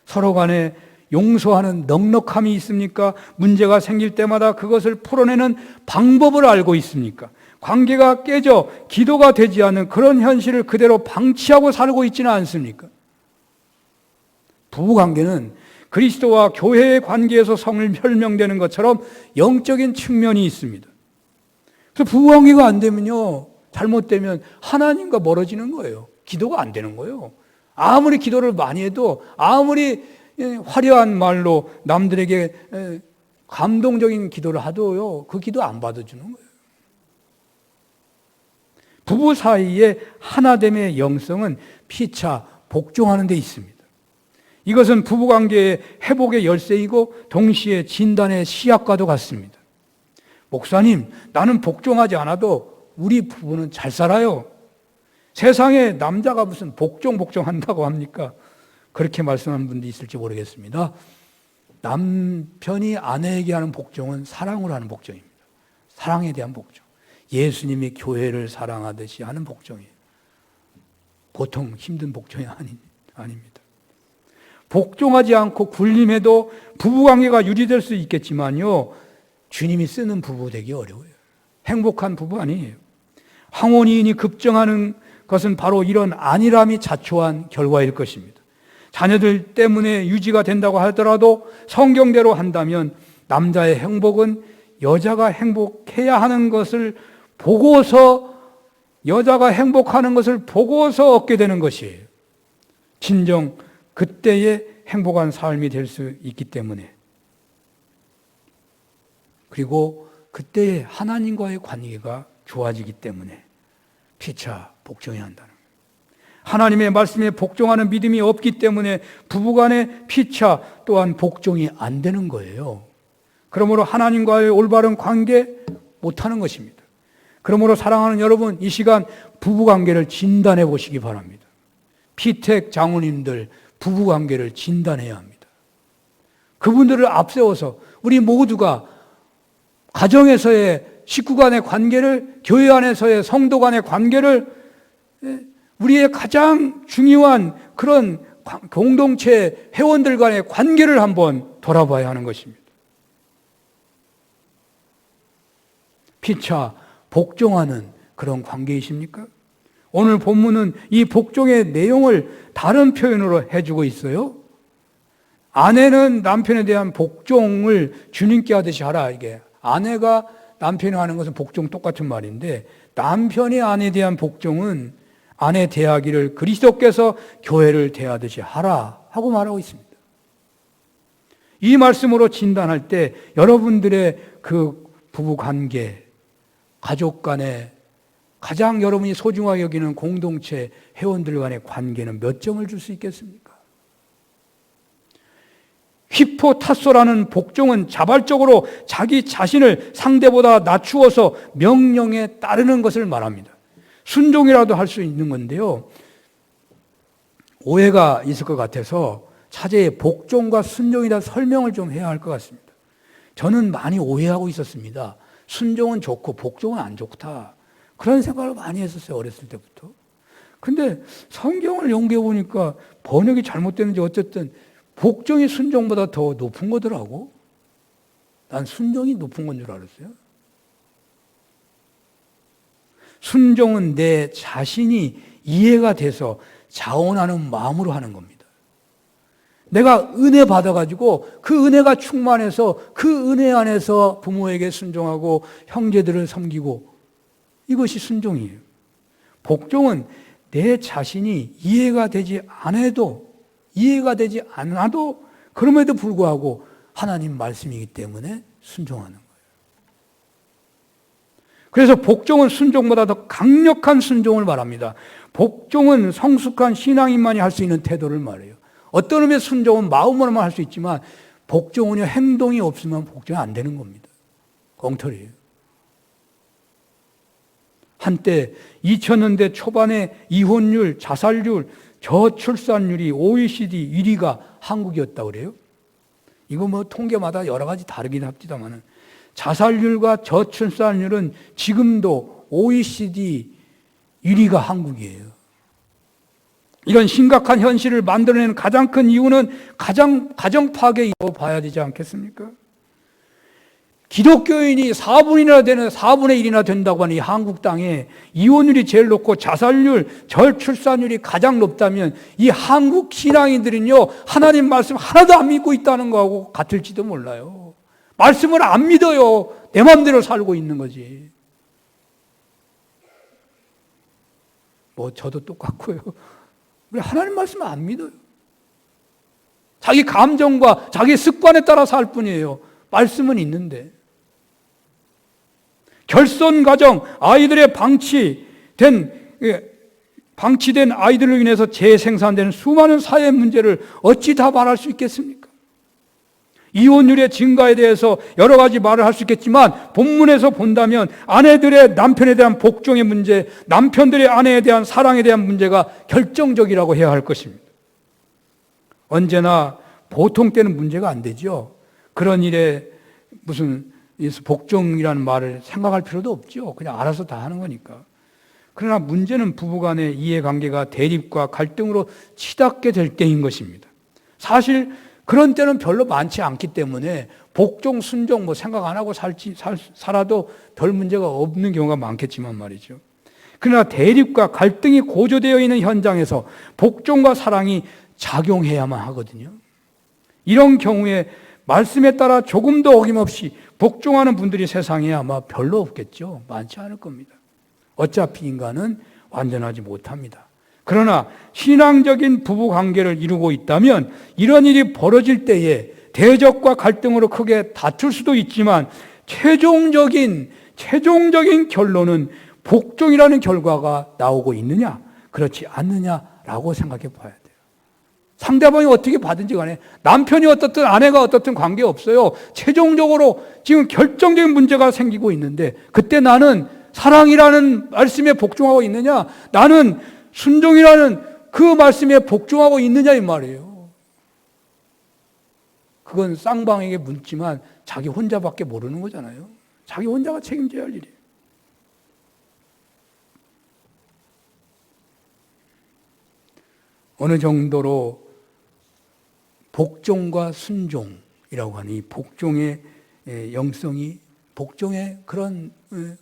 서로 간에 용서하는 넉넉함이 있습니까? 문제가 생길 때마다 그것을 풀어내는 방법을 알고 있습니까? 관계가 깨져 기도가 되지 않는 그런 현실을 그대로 방치하고 살고 있지는 않습니까? 부부관계는 그리스도와 교회의 관계에서 설명되는 것처럼 영적인 측면이 있습니다. 그래서 부부관계가 안 되면요, 잘못되면 하나님과 멀어지는 거예요. 기도가 안 되는 거예요. 아무리 기도를 많이 해도, 아무리 화려한 말로 남들에게 감동적인 기도를 하도요, 그 기도 안 받아주는 거예요. 부부 사이의 하나됨의 영성은 피차 복종하는 데 있습니다. 이것은 부부관계의 회복의 열쇠이고 동시에 진단의 시약과도 같습니다. 목사님, 나는 복종하지 않아도 우리 부부는 잘 살아요. 세상에 남자가 무슨 복종한다고 합니까? 그렇게 말씀하는 분도 있을지 모르겠습니다. 남편이 아내에게 하는 복종은 사랑으로 하는 복종입니다. 사랑에 대한 복종. 예수님이 교회를 사랑하듯이 하는 복종이에요. 보통 힘든 복종이 아닙니다. 복종하지 않고 굴림해도 부부관계가 유지될 수 있겠지만요, 주님이 쓰는 부부 되기 어려워요. 행복한 부부 아니에요. 황혼이인이 급정하는 것은 바로 이런 안일함이 자초한 결과일 것입니다. 자녀들 때문에 유지가 된다고 하더라도 성경대로 한다면 남자의 행복은 여자가 행복해야 하는 것을 보고서, 여자가 행복하는 것을 보고서 얻게 되는 것이에요. 진정 그때의 행복한 삶이 될 수 있기 때문에, 그리고 그때의 하나님과의 관계가 좋아지기 때문에 피차 복종해야 한다는 거예요. 하나님의 말씀에 복종하는 믿음이 없기 때문에 부부간의 피차 또한 복종이 안 되는 거예요. 그러므로 하나님과의 올바른 관계 못하는 것입니다. 그러므로 사랑하는 여러분, 이 시간 부부관계를 진단해 보시기 바랍니다. 피택 장로님들 부부관계를 진단해야 합니다. 그분들을 앞세워서 우리 모두가 가정에서의 식구 간의 관계를, 교회 안에서의 성도 간의 관계를, 우리의 가장 중요한 그런 공동체 회원들 간의 관계를 한번 돌아봐야 하는 것입니다. 피차 복종하는 그런 관계이십니까? 오늘 본문은 이 복종의 내용을 다른 표현으로 해주고 있어요. 아내는 남편에 대한 복종을 주님께 하듯이 하라. 이게 아내가 남편이 하는 것은 복종 똑같은 말인데, 남편이 아내에 대한 복종은 아내 대하기를 그리스도께서 교회를 대하듯이 하라 하고 말하고 있습니다. 이 말씀으로 진단할 때 여러분들의 그 부부관계, 가족 간의 가장 여러분이 소중하게 여기는 공동체 회원들 간의 관계는 몇 점을 줄 수 있겠습니까? 휘포타소라는 복종은 자발적으로 자기 자신을 상대보다 낮추어서 명령에 따르는 것을 말합니다. 순종이라도 할 수 있는 건데요, 오해가 있을 것 같아서 차제에 복종과 순종이라 설명을 좀 해야 할 것 같습니다. 저는 많이 오해하고 있었습니다. 순종은 좋고 복종은 안 좋다, 그런 생각을 많이 했었어요, 어렸을 때부터. 근데 성경을 연구해 보니까 번역이 잘못됐는지 어쨌든 복종이 순종보다 더 높은 거더라고. 난 순종이 높은 건 줄 알았어요. 순종은 내 자신이 이해가 돼서 자원하는 마음으로 하는 겁니다. 내가 은혜 받아가지고 그 은혜가 충만해서 그 은혜 안에서 부모에게 순종하고 형제들을 섬기고, 이것이 순종이에요. 복종은 내 자신이 이해가 되지 않아도 그럼에도 불구하고 하나님 말씀이기 때문에 순종하는 거예요. 그래서 복종은 순종보다 더 강력한 순종을 말합니다. 복종은 성숙한 신앙인만이 할 수 있는 태도를 말해요. 어떤 의미의 순종은 마음으로만 할 수 있지만 복종은 행동이 없으면 복종이 안 되는 겁니다. 엉터리예요. 한때 2000년대 초반에 이혼율, 자살률, 저출산율이 OECD 1위가 한국이었다고 그래요. 이거 뭐 통계마다 여러 가지 다르긴 합니다만 자살률과 저출산율은 지금도 OECD 1위가 한국이에요. 이런 심각한 현실을 만들어내는 가장 큰 이유는 가정 파괴이라고 봐야 되지 않겠습니까? 기독교인이 4분의 1이나 된다고 하는 이 한국 땅에 이혼율이 제일 높고 자살률, 저출산율이 가장 높다면 이 한국 신앙인들은요, 하나님 말씀 하나도 안 믿고 있다는 거하고 같을지도 몰라요. 말씀을 안 믿어요. 내 마음대로 살고 있는 거지. 뭐 저도 똑같고요. 우리 하나님 말씀을 안 믿어요. 자기 감정과 자기 습관에 따라 살 뿐이에요. 말씀은 있는데. 결손 가정, 아이들의 방치된 아이들로 인해서 재생산되는 수많은 사회 문제를 어찌 다 말할 수 있겠습니까? 이혼율의 증가에 대해서 여러 가지 말을 할 수 있겠지만 본문에서 본다면 아내들의 남편에 대한 복종의 문제, 남편들의 아내에 대한 사랑에 대한 문제가 결정적이라고 해야 할 것입니다. 언제나 보통 때는 문제가 안 되죠. 그런 일에 무슨 복종이라는 말을 생각할 필요도 없죠. 그냥 알아서 다 하는 거니까. 그러나 문제는 부부간의 이해관계가 대립과 갈등으로 치닫게 될 때인 것입니다. 사실 그런 때는 별로 많지 않기 때문에 복종, 순종 뭐 생각 안 하고 살아도 별 문제가 없는 경우가 많겠지만 말이죠. 그러나 대립과 갈등이 고조되어 있는 현장에서 복종과 사랑이 작용해야만 하거든요. 이런 경우에 말씀에 따라 조금도 어김없이 복종하는 분들이 세상에 아마 별로 없겠죠. 많지 않을 겁니다. 어차피 인간은 완전하지 못합니다. 그러나 신앙적인 부부관계를 이루고 있다면 이런 일이 벌어질 때에 대적과 갈등으로 크게 다툴 수도 있지만 최종적인 결론은 복종이라는 결과가 나오고 있느냐, 그렇지 않느냐라고 생각해 봐야 돼요. 상대방이 어떻게 받은지 간에 남편이 어떻든 아내가 어떻든 관계없어요. 최종적으로 지금 결정적인 문제가 생기고 있는데 그때 나는 사랑이라는 말씀에 복종하고 있느냐, 나는 순종이라는 그 말씀에 복종하고 있느냐 이 말이에요. 그건 쌍방에게 묻지만 자기 혼자밖에 모르는 거잖아요. 자기 혼자가 책임져야 할 일이에요. 어느 정도로 복종과 순종이라고 하는 이 복종의 영성이, 복종의 그런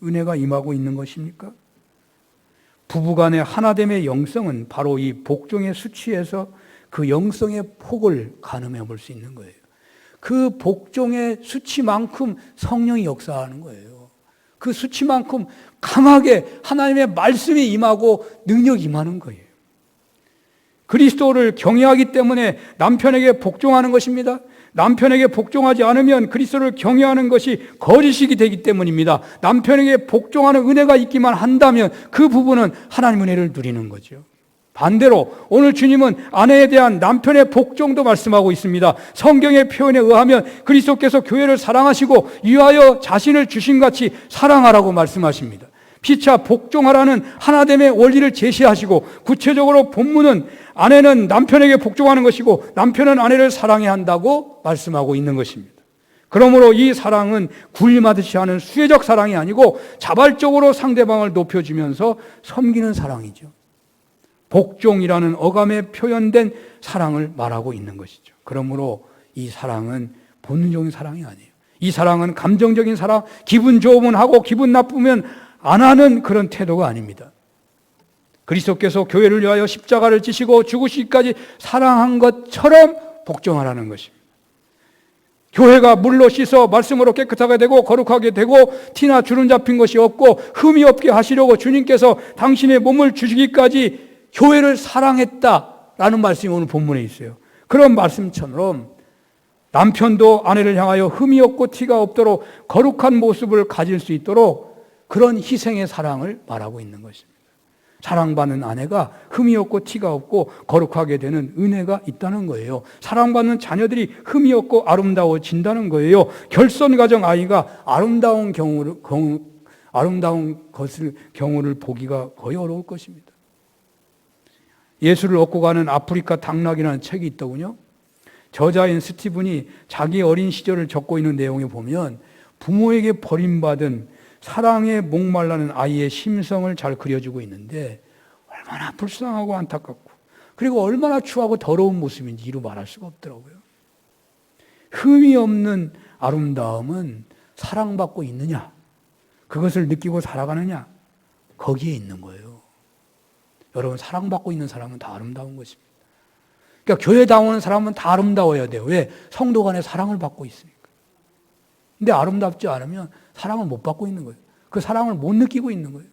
은혜가 임하고 있는 것입니까? 부부간의 하나됨의 영성은 바로 이 복종의 수치에서 그 영성의 폭을 가늠해 볼 수 있는 거예요. 그 복종의 수치만큼 성령이 역사하는 거예요. 그 수치만큼 강하게 하나님의 말씀이 임하고 능력이 임하는 거예요. 그리스도를 경외하기 때문에 남편에게 복종하는 것입니다. 남편에게 복종하지 않으면 그리스도를 경외하는 것이 거짓이 되기 때문입니다. 남편에게 복종하는 은혜가 있기만 한다면 그 부부는 하나님 은혜를 누리는 거죠. 반대로 오늘 주님은 아내에 대한 남편의 복종도 말씀하고 있습니다. 성경의 표현에 의하면 그리스도께서 교회를 사랑하시고 위하여 자신을 주신 같이 사랑하라고 말씀하십니다. 피차 복종하라는 하나됨의 원리를 제시하시고 구체적으로 본문은 아내는 남편에게 복종하는 것이고 남편은 아내를 사랑해야 한다고 말씀하고 있는 것입니다. 그러므로 이 사랑은 군림하듯이 하는 수혜적 사랑이 아니고 자발적으로 상대방을 높여주면서 섬기는 사랑이죠. 복종이라는 어감에 표현된 사랑을 말하고 있는 것이죠. 그러므로 이 사랑은 본능적인 사랑이 아니에요. 이 사랑은 감정적인 사랑, 기분 좋으면 하고 기분 나쁘면 안 하는 그런 태도가 아닙니다. 그리스도께서 교회를 위하여 십자가를 지시고 죽으시기까지 사랑한 것처럼 복종하라는 것입니다. 교회가 물로 씻어 말씀으로 깨끗하게 되고 거룩하게 되고 티나 주름 잡힌 것이 없고 흠이 없게 하시려고 주님께서 당신의 몸을 주시기까지 교회를 사랑했다라는 말씀이 오늘 본문에 있어요. 그런 말씀처럼 남편도 아내를 향하여 흠이 없고 티가 없도록 거룩한 모습을 가질 수 있도록 그런 희생의 사랑을 말하고 있는 것입니다. 사랑받는 아내가 흠이 없고 티가 없고 거룩하게 되는 은혜가 있다는 거예요. 사랑받는 자녀들이 흠이 없고 아름다워진다는 거예요. 결손가정 아이가 아름다운 경우를 보기가 거의 어려울 것입니다. 예수를 얻고 가는 아프리카 당락이라는 책이 있더군요. 저자인 스티븐이 자기 어린 시절을 적고 있는 내용에 보면 부모에게 버림받은 사랑에 목말라는 아이의 심성을 잘 그려주고 있는데 얼마나 불쌍하고 안타깝고 그리고 얼마나 추하고 더러운 모습인지 이루 말할 수가 없더라고요. 흠이 없는 아름다움은 사랑받고 있느냐, 그것을 느끼고 살아가느냐, 거기에 있는 거예요. 여러분, 사랑받고 있는 사람은 다 아름다운 것입니다. 그러니까 교회 나오는 사람은 다 아름다워야 돼요. 왜? 성도 간에 사랑을 받고 있으니까. 근데 아름답지 않으면 사랑을 못 받고 있는 거예요. 그 사랑을 못 느끼고 있는 거예요.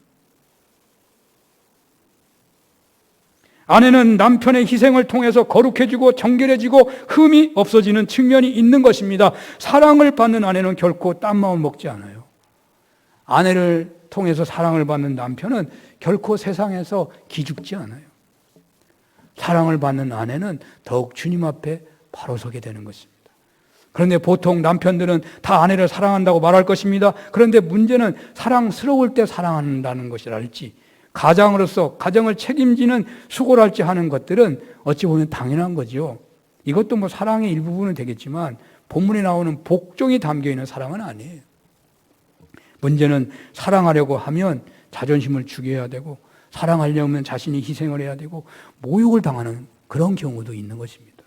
아내는 남편의 희생을 통해서 거룩해지고 정결해지고 흠이 없어지는 측면이 있는 것입니다. 사랑을 받는 아내는 결코 딴 마음 먹지 않아요. 아내를 통해서 사랑을 받는 남편은 결코 세상에서 기죽지 않아요. 사랑을 받는 아내는 더욱 주님 앞에 바로 서게 되는 것입니다. 그런데 보통 남편들은 다 아내를 사랑한다고 말할 것입니다. 그런데 문제는 사랑스러울 때 사랑한다는 것이랄지 가장으로서 가정을 책임지는 수고랄지 하는 것들은 어찌 보면 당연한 거죠. 이것도 뭐 사랑의 일부분은 되겠지만 본문에 나오는 복종이 담겨있는 사랑은 아니에요. 문제는 사랑하려고 하면 자존심을 죽여야 되고 사랑하려면 자신이 희생을 해야 되고 모욕을 당하는 그런 경우도 있는 것입니다.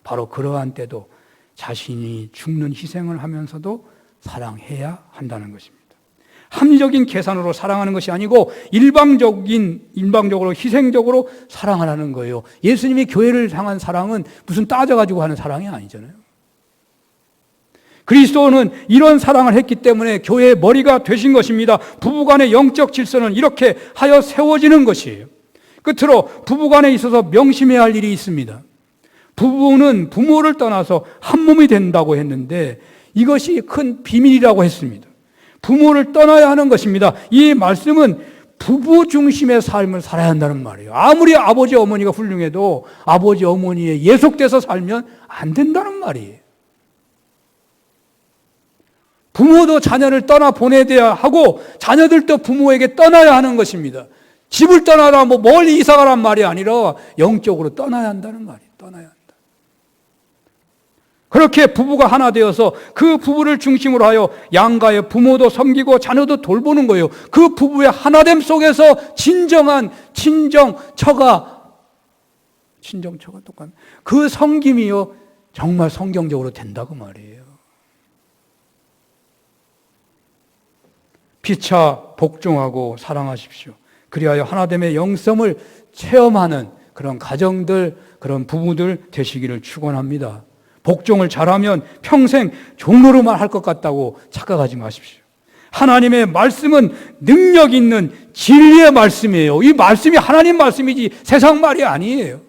바로 그러한 때도 자신이 죽는 희생을 하면서도 사랑해야 한다는 것입니다. 합리적인 계산으로 사랑하는 것이 아니고 일방적으로 희생적으로 사랑하라는 거예요. 예수님이 교회를 향한 사랑은 무슨 따져가지고 하는 사랑이 아니잖아요. 그리스도는 이런 사랑을 했기 때문에 교회의 머리가 되신 것입니다. 부부간의 영적 질서는 이렇게 하여 세워지는 것이에요. 끝으로 부부간에 있어서 명심해야 할 일이 있습니다. 부부는 부모를 떠나서 한 몸이 된다고 했는데 이것이 큰 비밀이라고 했습니다. 부모를 떠나야 하는 것입니다. 이 말씀은 부부 중심의 삶을 살아야 한다는 말이에요. 아무리 아버지 어머니가 훌륭해도 아버지 어머니에 예속돼서 살면 안 된다는 말이에요. 부모도 자녀를 떠나 보내야 하고 자녀들도 부모에게 떠나야 하는 것입니다. 집을 떠나라 뭐 멀리 이사가란 말이 아니라 영적으로 떠나야 한다는 말이에요. 떠나야 한다. 그렇게 부부가 하나 되어서 그 부부를 중심으로 하여 양가의 부모도 섬기고 자녀도 돌보는 거예요. 그 부부의 하나됨 속에서 진정한 친정처가 똑같은 그 섬김이요 정말 성경적으로 된다고 말이에요. 피차 복종하고 사랑하십시오. 그리하여 하나됨의 영성을 체험하는 그런 가정들, 그런 부부들 되시기를 축원합니다. 복종을 잘하면 평생 종로로만 할 것 같다고 착각하지 마십시오. 하나님의 말씀은 능력 있는 진리의 말씀이에요. 이 말씀이 하나님 말씀이지 세상 말이 아니에요.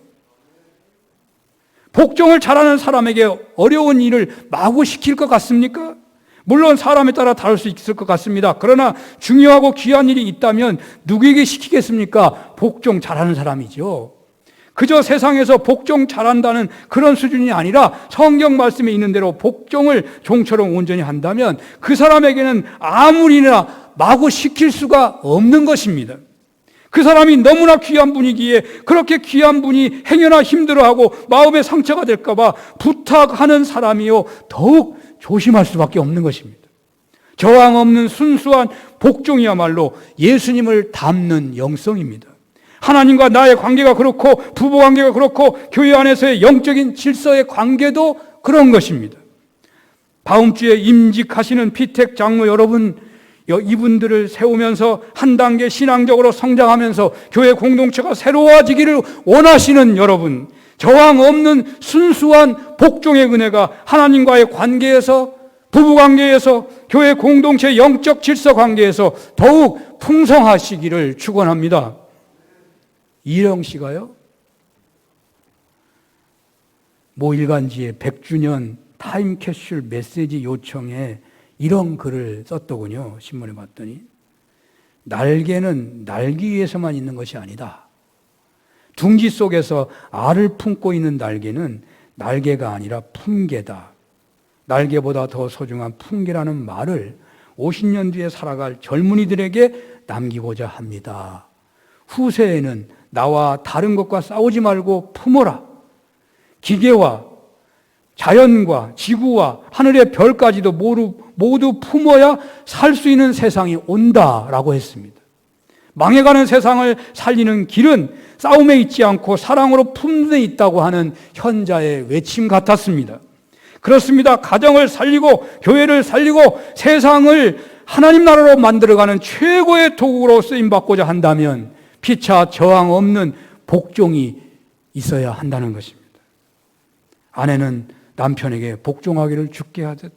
복종을 잘하는 사람에게 어려운 일을 마구 시킬 것 같습니까? 물론 사람에 따라 다를 수 있을 것 같습니다. 그러나 중요하고 귀한 일이 있다면 누구에게 시키겠습니까? 복종 잘하는 사람이죠. 그저 세상에서 복종 잘한다는 그런 수준이 아니라 성경 말씀에 있는 대로 복종을 종처럼 온전히 한다면 그 사람에게는 아무리나 마구 시킬 수가 없는 것입니다. 그 사람이 너무나 귀한 분이기에 그렇게 귀한 분이 행여나 힘들어하고 마음에 상처가 될까 봐 부탁하는 사람이요 더욱 조심할 수밖에 없는 것입니다. 저항 없는 순수한 복종이야말로 예수님을 닮는 영성입니다. 하나님과 나의 관계가 그렇고 부부 관계가 그렇고 교회 안에서의 영적인 질서의 관계도 그런 것입니다. 다음 주에 임직하시는 피택 장로 여러분, 이분들을 세우면서 한 단계 신앙적으로 성장하면서 교회 공동체가 새로워지기를 원하시는 여러분, 저항 없는 순수한 복종의 은혜가 하나님과의 관계에서, 부부 관계에서, 교회 공동체 영적 질서 관계에서 더욱 풍성하시기를 축원합니다. 이령 씨가요, 모 일간지의 100주년 타임캡슐 메시지 요청에 이런 글을 썼더군요. 신문에 봤더니 날개는 날기 위해서만 있는 것이 아니다. 둥지 속에서 알을 품고 있는 날개는 날개가 아니라 품개다. 날개보다 더 소중한 품개라는 말을 50년 뒤에 살아갈 젊은이들에게 남기고자 합니다. 후세에는 나와 다른 것과 싸우지 말고 품어라. 기계와 자연과 지구와 하늘의 별까지도 모두 품어야 살 수 있는 세상이 온다라고 했습니다. 망해가는 세상을 살리는 길은 싸움에 있지 않고 사랑으로 품에 있다고 하는 현자의 외침 같았습니다. 그렇습니다. 가정을 살리고 교회를 살리고 세상을 하나님 나라로 만들어가는 최고의 도구로 쓰임받고자 한다면 피차 저항 없는 복종이 있어야 한다는 것입니다. 아내는 남편에게 복종하기를 주께 하듯,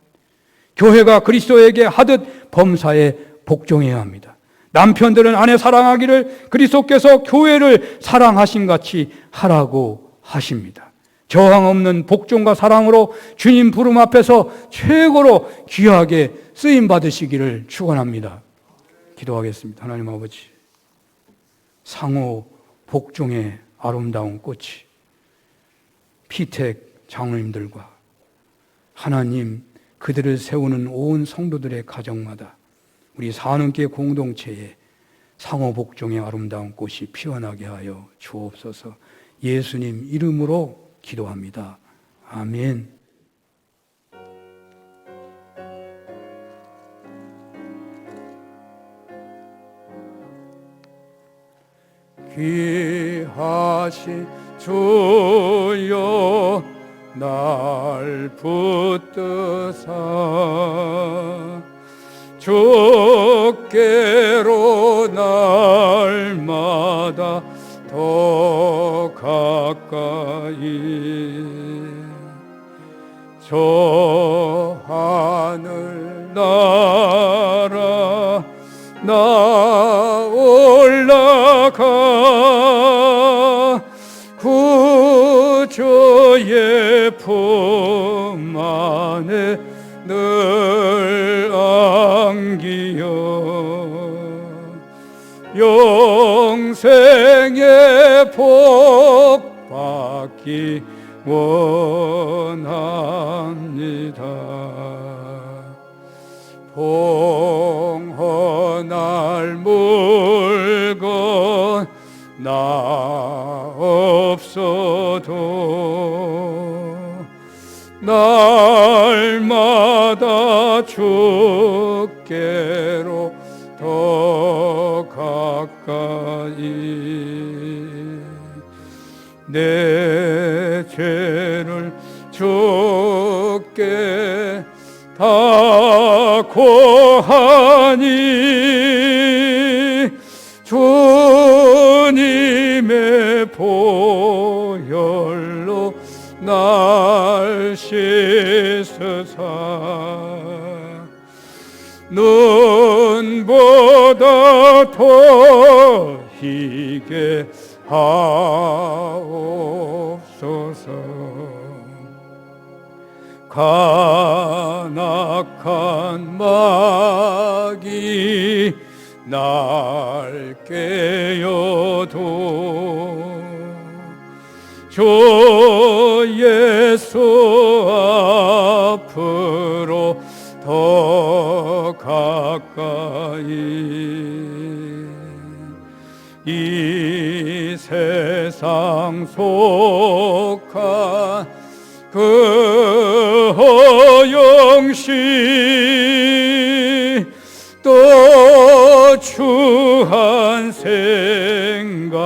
교회가 그리스도에게 하듯 범사에 복종해야 합니다. 남편들은 아내 사랑하기를 그리스도께서 교회를 사랑하신 같이 하라고 하십니다. 저항 없는 복종과 사랑으로 주님 부름 앞에서 최고로 귀하게 쓰임 받으시기를 축원합니다. 기도하겠습니다. 하나님 아버지, 상호 복종의 아름다운 꽃이 피택 장로님들과 하나님 그들을 세우는 온 성도들의 가정마다 우리 사는교회 공동체에 상호 복종의 아름다운 꽃이 피어나게 하여 주옵소서. 예수님 이름으로 기도합니다. 아멘. 귀하신 주여 날 붙드사 주께로 날마다 더 가까이 저 하늘 나라 나 올라가 구주의 품 안에 늘 안기어 영생의 복 받기 원합니다. 봉헌할 물건 나 없어도 날마다 주께로 더 가까이 내 죄를 주께 다 고하니 주님의 보혈로 날 씻으사 눈보다 더 희게 하옵소서. 간악한 마귀 날 깨어도 주 예수 앞으로 더 가까이 이 세상 속한 그 허영시 또 추한 생각을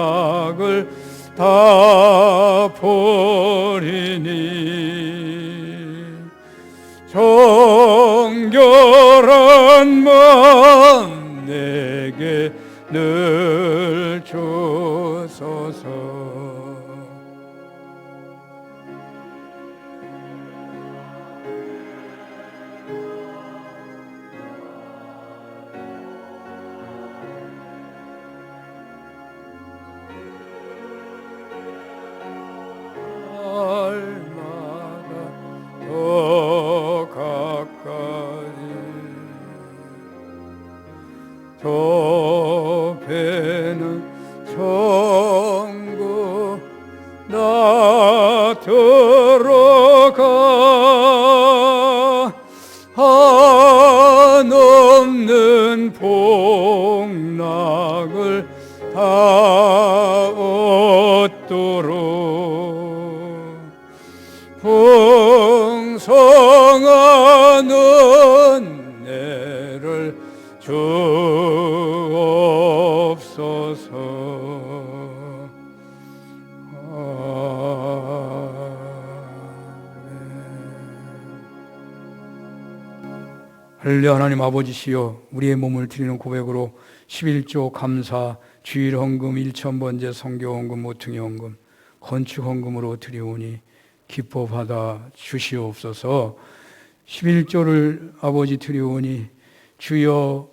다 버리니 정결한 마음 내게 늘 주소서. 날마다 더 가까이 저 배는 천국 나 들어가 한없는 복락을 다 얻도록 풍성한 은혜를 주옵소서. 할렐루야. 하나님 아버지시여, 우리의 몸을 드리는 고백으로 11조 감사, 주일 헌금, 1,000번제 성교 헌금, 모퉁이 헌금, 건축 헌금으로 드리오니 기뻐 받아 주시옵소서. 11조를 아버지 드리오니 주여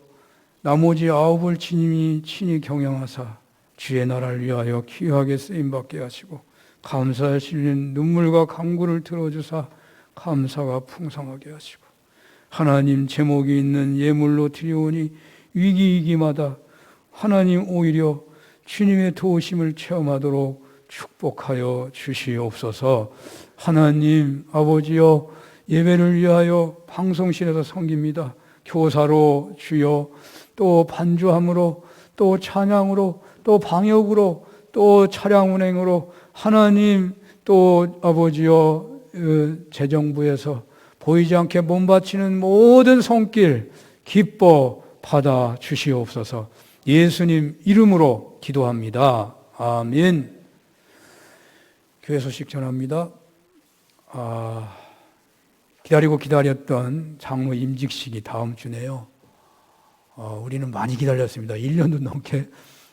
나머지 9을 주님이 친히 경영하사 주의 나라를 위하여 귀하게 쓰임받게 하시고 감사하시는 눈물과 간구를 들어주사 감사가 풍성하게 하시고 하나님 제목이 있는 예물로 드리오니 위기이기마다 하나님 오히려 주님의 도우심을 체험하도록 축복하여 주시옵소서. 하나님 아버지여, 예배를 위하여 방송실에서 섬깁니다. 교사로 주여, 또 반주함으로, 또 찬양으로, 또 방역으로, 또 차량 운행으로 하나님 또 아버지여 재정부에서 보이지 않게 몸 바치는 모든 손길 기뻐 받아 주시옵소서. 예수님 이름으로 기도합니다. 아멘. 교회 소식 전합니다. 기다리고 기다렸던 장로 임직식이 다음 주네요. 우리는 많이 기다렸습니다. 1년도 넘게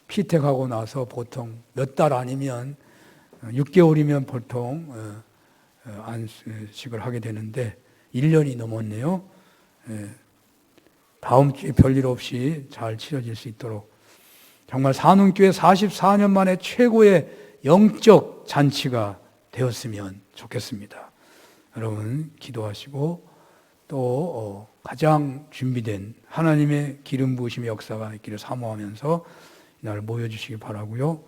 피택하고 나서 보통 몇 달 아니면 6개월이면 보통 안식을 하게 되는데 1년이 넘었네요. 다음 주에 별일 없이 잘 치러질 수 있도록 정말 산운교회 44년 만에 최고의 영적 잔치가 되었으면 좋겠습니다. 여러분 기도하시고 또 가장 준비된 하나님의 기름 부으심의 역사가 있기를 사모하면서 이날 모여주시기 바라고요.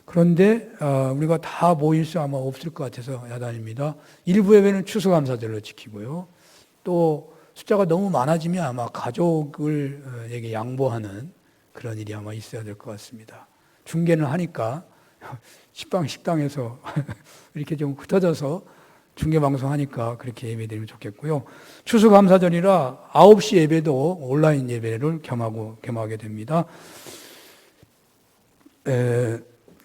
그런데 우리가 다 모일 수 아마 없을 것 같아서 야단입니다. 일부 예배는 추수감사절로 지키고요. 또 숫자가 너무 많아지면 아마 가족을 에게 양보하는 그런 일이 아마 있어야 될 것 같습니다. 중계는 하니까 식당에서 이렇게 좀 흩어져서 중계방송 하니까 그렇게 예배드리면 좋겠고요. 추수감사절이라 9시 예배도 온라인 예배를 겸하게 됩니다.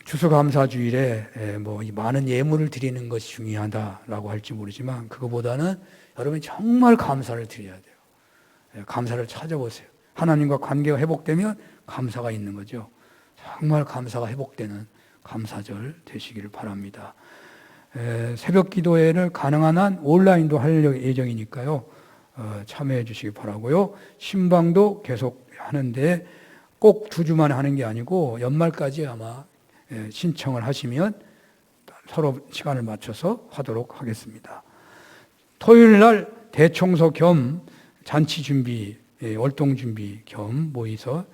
추수감사주일에 많은 예물을 드리는 것이 중요하다라고 할지 모르지만 그거보다는 여러분이 정말 감사를 드려야 돼요. 감사를 찾아보세요. 하나님과 관계가 회복되면 감사가 있는 거죠. 정말 감사가 회복되는 감사절 되시기를 바랍니다. 새벽 기도회를 가능한 한 온라인도 할 예정이니까요. 참여해 주시기 바라고요. 신방도 계속 하는데 꼭 2주 만에 하는 게 아니고 연말까지 아마 신청을 하시면 서로 시간을 맞춰서 하도록 하겠습니다. 토요일 날 대청소 겸 잔치 준비, 월동 준비 겸 모이서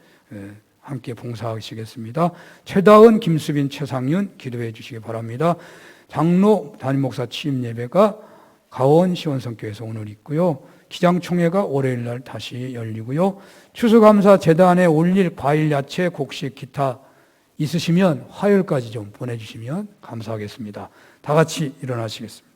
함께 봉사하시겠습니다. 최다은, 김수빈, 최상윤 기도해 주시기 바랍니다. 장로 담임 목사 취임 예배가 가원 시원성교회에서 오늘 있고요. 기장총회가 월요일 날 다시 열리고요. 추수감사 재단에 올릴 과일, 야채, 곡식, 기타 있으시면 화요일까지 좀 보내주시면 감사하겠습니다. 다 같이 일어나시겠습니다.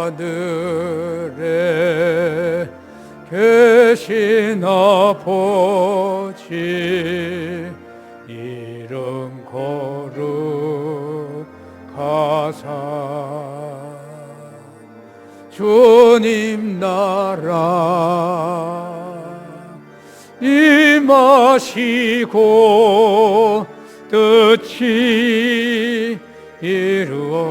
하늘에 계신 아버지 이름 거룩하사 주님 나라 임하시고 뜻이 이루어지이다.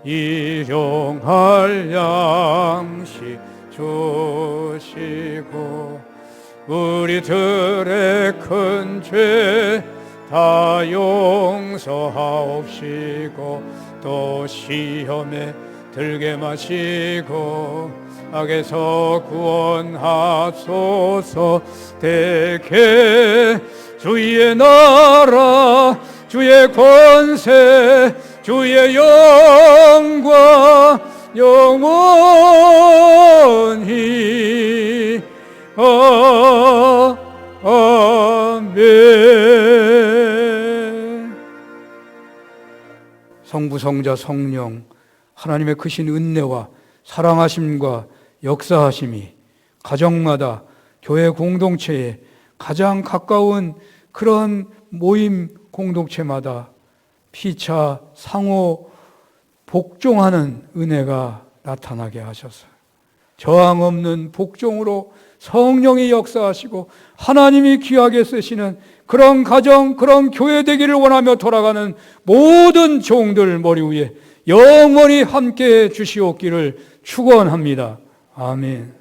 일용할 양식 주시고 우리들의 큰 죄 다 용서하옵시고 또 시험에 들게 마시고 악에서 구원하소서. 대개 주의 나라 주의 권세 주의 영광 영원히 아멘. 성부 성자 성령 하나님의 크신 은혜와 사랑하심과 역사하심이 가정마다 교회 공동체에 가장 가까운 그런 모임 공동체마다 피차 상호 복종하는 은혜가 나타나게 하셔서 저항 없는 복종으로 성령이 역사하시고 하나님이 귀하게 쓰시는 그런 가정, 그런 교회 되기를 원하며 돌아가는 모든 종들 머리 위에 영원히 함께 주시옵기를 축원합니다. 아멘.